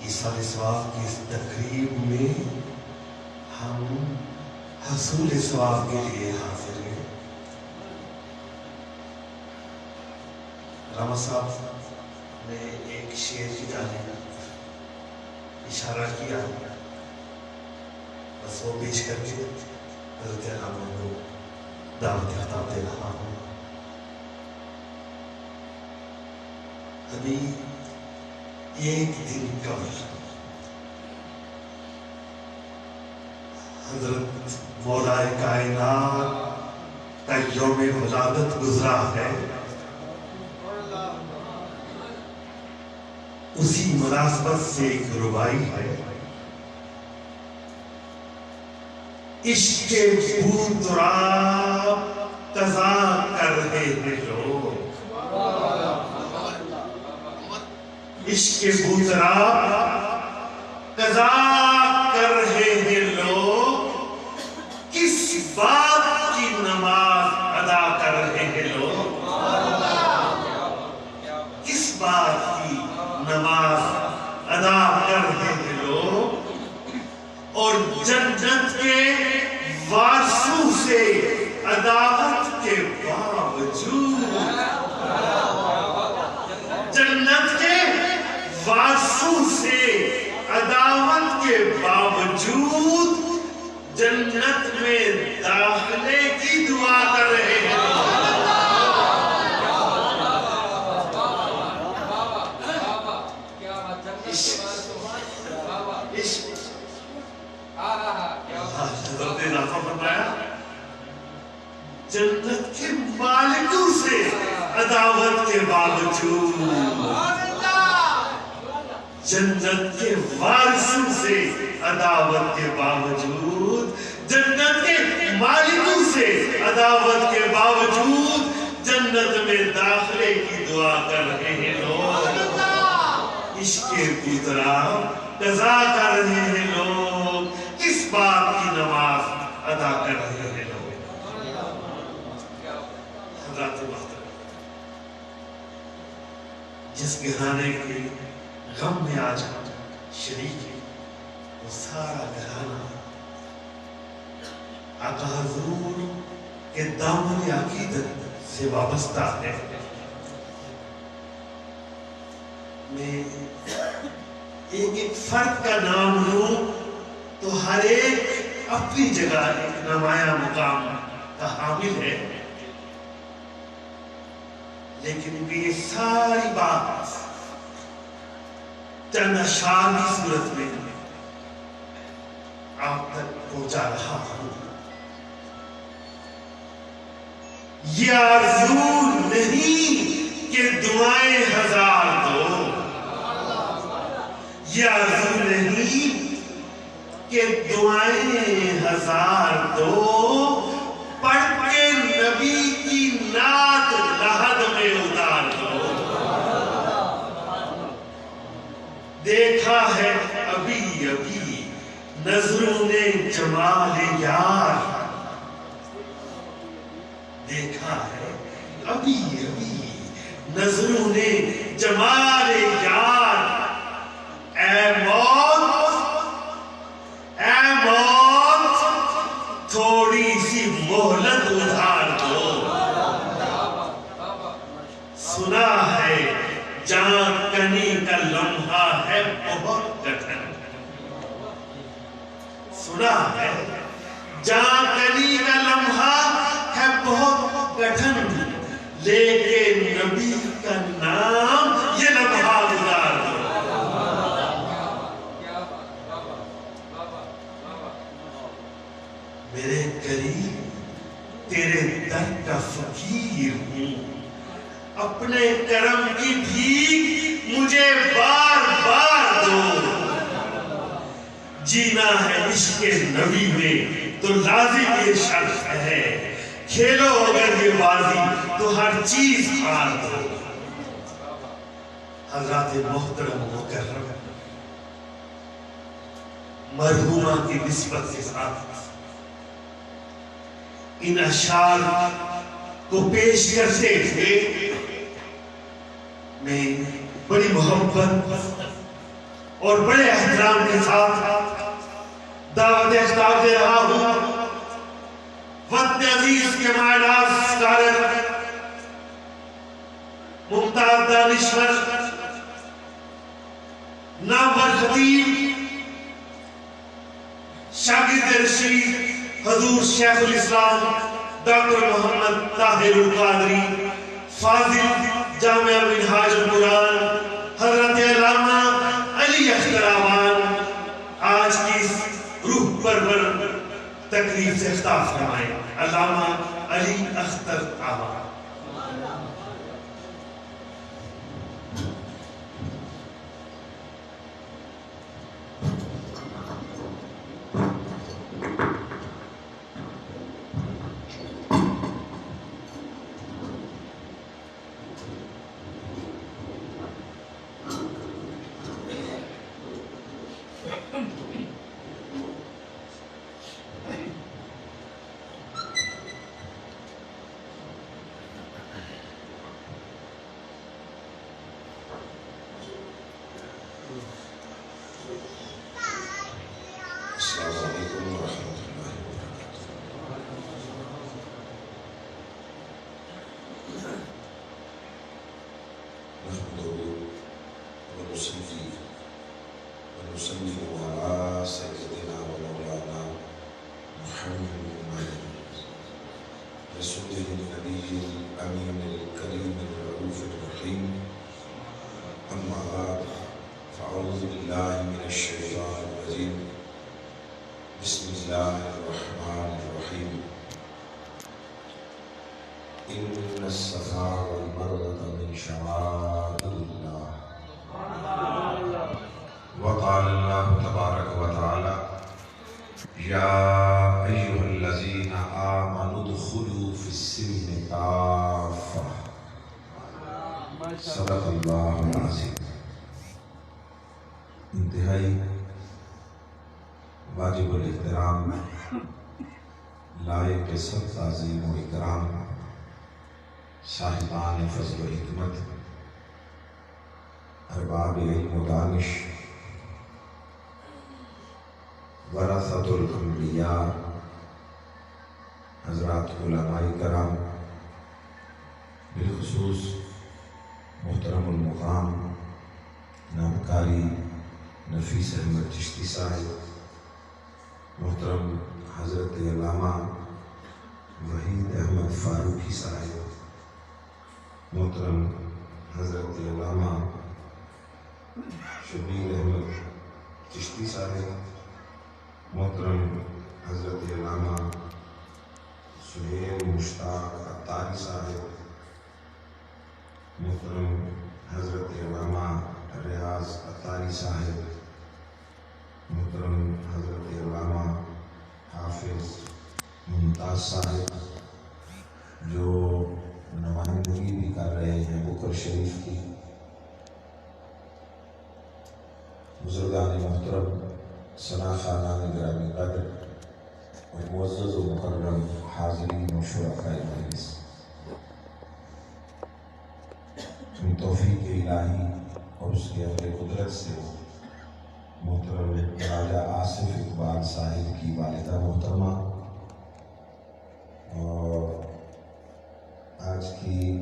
ایصال ثواب کی اس تقریب میں ہم حصول ثواب کے لیے حاضر ہیں۔ راما صاحب نے ایک شعر کی جانب اشارہ کیا، بس وہ پیش کر کے حضرت علامہ کو دعوت خطاب دے رہا ہوں۔ ابھی ایک دن قبل حضرت مولا کائنات کا یوم ولادت گزرا ہے، اسی مناسبت سے ایک ربائی ہے۔ عشق کے بوتراب قضا کر رہے ہیں لوگ، عشق کے بوتراب قضا کر رہے ہیں لوگ، کس بات کی نماز ادا کر رہے ہیں لوگ، کس بات کی نماز ادا کر رہے ہیں لوگ، اور جنت کے وارثوں سے عداوت کے باوجود، جنت کے وارثوں سے عداوت کے باوجود جنت میں داخلے کی دعا کر رہے ہیں۔ حضرت اضافہ فرمایا، جنت کے مالکوں سے عداوت کے باوجود، جنت کے وارثوں سے عداوت کے باوجود، جنت کے مالکوں سے عداوت کے باوجود جنت میں داخلے کی دعا کر رہے ہیں لوگ، عشق کی طرح قضا کر رہے ہیں لوگ، کس بات کی نماز ادا کر رہے ہیں لوگ۔ حضرت محترم، جس گھرانے کے غم میں آج شریک ہے، وہ سارا گھرانہ آقا حضور کے دامن عقیدت سے وابستہ ہے۔ میں ایک فرد کا نام لوں تو ہر ایک اپنی جگہ ایک نمایاں مقام کا حامل ہے، لیکن یہ ساری بات چند اشعار کی صورت میں آپ تک پہنچا رہا ہوں۔ یہ آرزو نہیں کہ دعائیں ہزار دو، یہ آرزو نہیں کہ دعائیں ہزار دو، پڑھ کے نبی کی نعت لحد میں اتار دو۔ دیکھا ہے ابھی ابھی نظروں نے جمال یار، دیکھا ہے ابھی ابھی نظروں نے جمال یار۔ اے موت تھوڑی سی مہلت ادھار دو، سنا ہے جان کنی کا لمحہ ہے بہت کٹھن، سنا ہے جان کنی کا لمحہ ہے بہت کٹھن، لیکن نبی کا نام یہ لمحہ گزار دو۔ میرے قریب تیرے در کا فقیر ہوں، اپنے کرم کی بھیک مجھے بار بار دو۔ جینا ہے عشق نبی میں تو لازم یہ شرط ہے، کھیلو اگر یہ بازی تو ہر چیز ہار دو۔ حضرات محترم مکرم، مرحومہ کی نسبت کے ساتھ ان اشعار کو پیش کرتے تھے، میں بڑی محبت اور بڑے احترام کے ساتھ دعوت خطاب دے رہا ہوں وطن عزیز کے معناز سکالر، ممتاز دانشور، نامور خطیب، شاگرد رشید حضور شیخ الاسلام ڈاکٹر محمد طاہر القادری، فاضل جامعہ منہاج القرآن حضرت علامہ علی اختر آوان، آج کی اس روح پرور تقریب سے خطاب فرمائیں۔ علامہ علی اختر آوان۔ السلام علیکم ورحمۃ اللہ وبرکاتہ۔ نحمده ونصلي ونسلم على سيدنا ومولانا محمد رسوله النبي الأمين الكريم الرؤوف الرحيم، أما بعد فأعوذ بالله من الشيطان الرجيم، بسم الله الرحمن الرحيم، إن الصفا والمروة من شعائر الله، وقال الله تبارك وتعالى يا أيها الذين آمنوا ادخلوا في السلم كافة، صدق الله العظيم۔ انتہائی واجب الاحترام، لائق سب تعظیم و اکرام، صاحبان فضل و حکمت، ارباب علم و دانش، ورثۃ الانبیاء، حضرات علماء کرام، بالخصوص محترم المقام نامکاری نفیس احمد چشتی صاحب، محترم حضرت علامہ وحید احمد فاروقی صاحب، محترم حضرت علامہ شبیر احمد چشتی صاحب، محترم حضرت علامہ سہیل مشتاق عطاری صاحب، محترم حضرت علامہ ریاض عطاری صاحب، محترم حضرت علامہ حافظ ممتاز صاحب جو نمائندگی بھی کر رہے ہیں بکر شریف کی، بزرگان محترم، ثنا خانان گرامی قدر اور معزز و مکرم حاضرین و شرکائے مجلس، اپنی توفیق الہی اور اس کے اہل قدرت سے محترم راجہ آصف اقبال صاحب کی والدہ محترمہ اور آج کی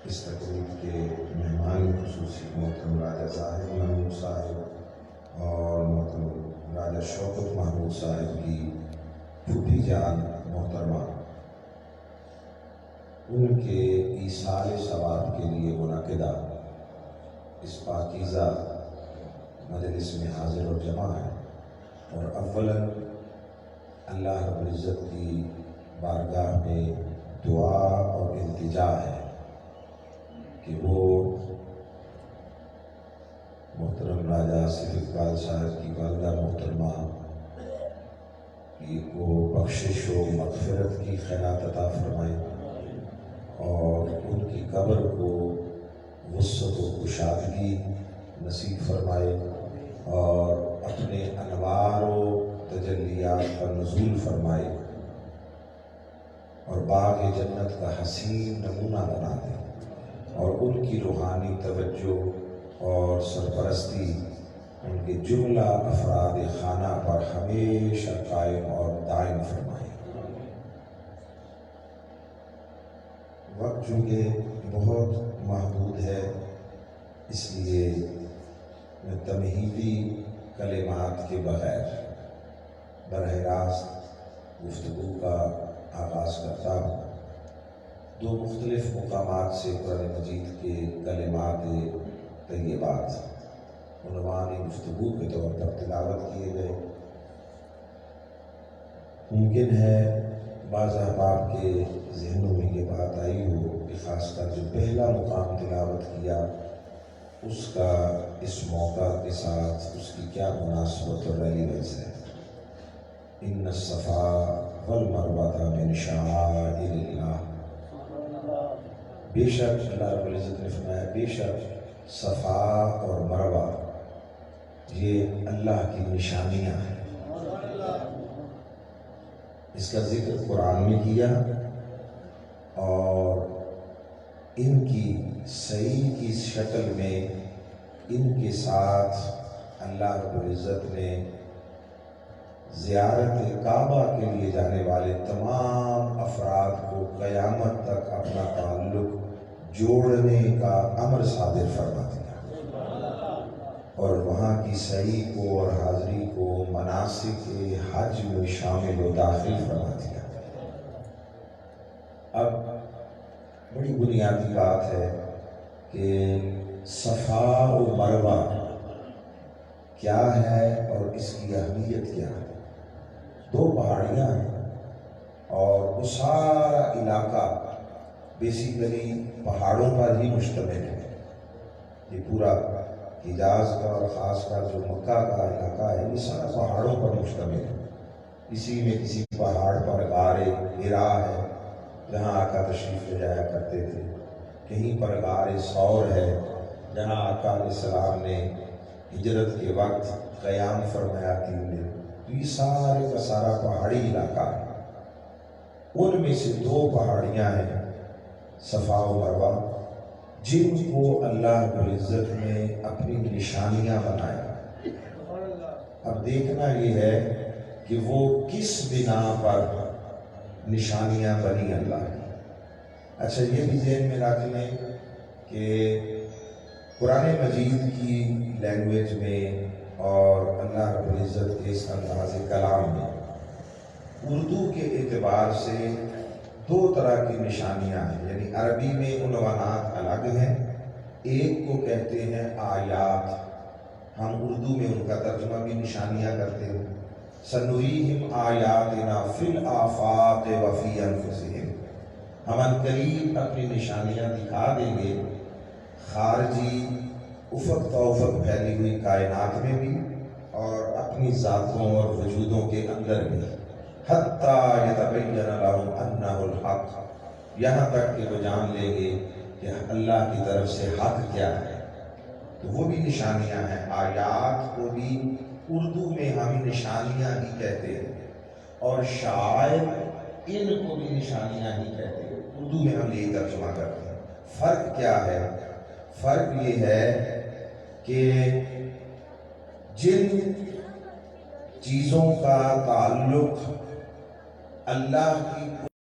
اس تقریب کے مہمان خصوصی محترم راجہ زاہد محمود صاحب اور محترم راجہ شوکت محمود صاحب کی پھوپھی جان محترمہ، ان کے ایصال ثواب کے لیے منعقدہ اس پاکیزہ مجلس میں حاضر اور جمع ہے، اور اولاً اللہ رب العزت کی بارگاہ میں دعا اور التجا ہے کہ وہ محترم راجہ آصف اقبال صاحب کی والدہ محترمہ کی کو بخشش و مغفرت کی خیرات عطا فرمائے اور ان کی قبر کو وسعت و کشادگی نصیب فرمائے اور اپنے انوار و تجلیات پر نزول فرمائے اور باغ جنت کا حسین نمونہ بنا دے اور ان کی روحانی توجہ اور سرپرستی ان کے جملہ افراد خانہ پر ہمیشہ قائم اور دائم فرمائے۔ وقت چونکہ بہت محدود ہے، اس لیے میں تمہیدی کلمات کے بغیر براہ راست گفتگو کا آغاز کرتا ہوں۔ دو مختلف مقامات سے قرآن مجید کے کلمات طیبات عنوان گفتگو کے طور پر تلاوت کیے گئے۔ ممکن ہے بعض احباب کے ذہنوں میں یہ بات آئی ہو کہ خاص کر جو پہلا مقام تلاوت کیا اس کا اس موقع کے ساتھ اس کی کیا مناسبت اور ریلیونس ہے۔ ان الصفا والمروہ من شعائر اللہ، بے شک اللہ رب العزت نے فرمایا بے شک صفا اور مروہ یہ اللہ کی نشانیاں ہیں۔ اس کا ذکر قرآن میں کیا اور ان کی صحیح کی شکل میں ان کے ساتھ اللہ رب العزت نے زیارت کعبہ کے لیے جانے والے تمام افراد کو قیامت تک اپنا تعلق جوڑنے کا امر صادر فرما دیا اور وہاں کی صحیح کو اور حاضری کو مناسک حج میں شامل و داخل فرما دیا۔ اب بڑی بنیادی بات ہے کہ صفا و مروہ کیا ہے اور اس کی اہمیت کیا ہے۔ دو پہاڑیاں ہیں اور وہ سارا علاقہ بیسیکلی پہاڑوں پر ہی مشتمل ہے۔ یہ پورا حجاز کا اور خاص کر جو مکہ کا علاقہ ہے یہ سارا پہاڑوں پر مشتمل ہے۔ اسی میں کسی پہاڑ پر غار حرا ہے جہاں آقا تشریف لے جایا کرتے تھے، کہیں پر غار ثور ہے جہاں آقا علیہ السلام نے ہجرت کے وقت قیام فرمایا 3 دن۔ تو یہ سارے کا سارا پہاڑی علاقہ ہے۔ ان میں سے 2 پہاڑیاں ہیں صفا و مروہ جن کو اللہ رب العزت نے اپنی نشانیاں بنایا۔ اب دیکھنا یہ ہے کہ وہ کس بنا پر نشانیاں بنی اللہ کی۔ اچھا یہ بھی ذہن میں رکھ لیں کہ قرآن مجید کی لینگویج میں اور اللہ رب العزت کے اس انداز کلام میں اردو کے اعتبار سے 2 طرح کی نشانیاں ہیں، یعنی عربی میں عنوانات الگ ہیں ایک کو کہتے ہیں آیات، ہم اردو میں ان کا ترجمہ بھی نشانیاں کرتے ہیں، سنریہم آیاتنا فی الآفاق وفی انفسہم، ہم عنقریب اپنی نشانیاں دکھا دیں گے خارجی افق تا افق پھیلی ہوئی کائنات میں بھی اور اپنی ذاتوں اور وجودوں کے اندر بھی، حتیٰ یتبین لہم انہ الحق، یہاں تک کہ وہ جان لیں گے کہ اللہ کی طرف سے حق کیا ہے۔ تو وہ بھی نشانیاں ہیں، آیات کو بھی اردو میں ہم نشانیاں ہی کہتے ہیں، اور شاعر ان کو بھی نشانیاں ہی کہتے ہیں، اردو میں ہم یہی ترجمہ کرتے ہیں۔ فرق کیا ہے؟ فرق یہ ہے کہ جن چیزوں کا تعلق اللہ کی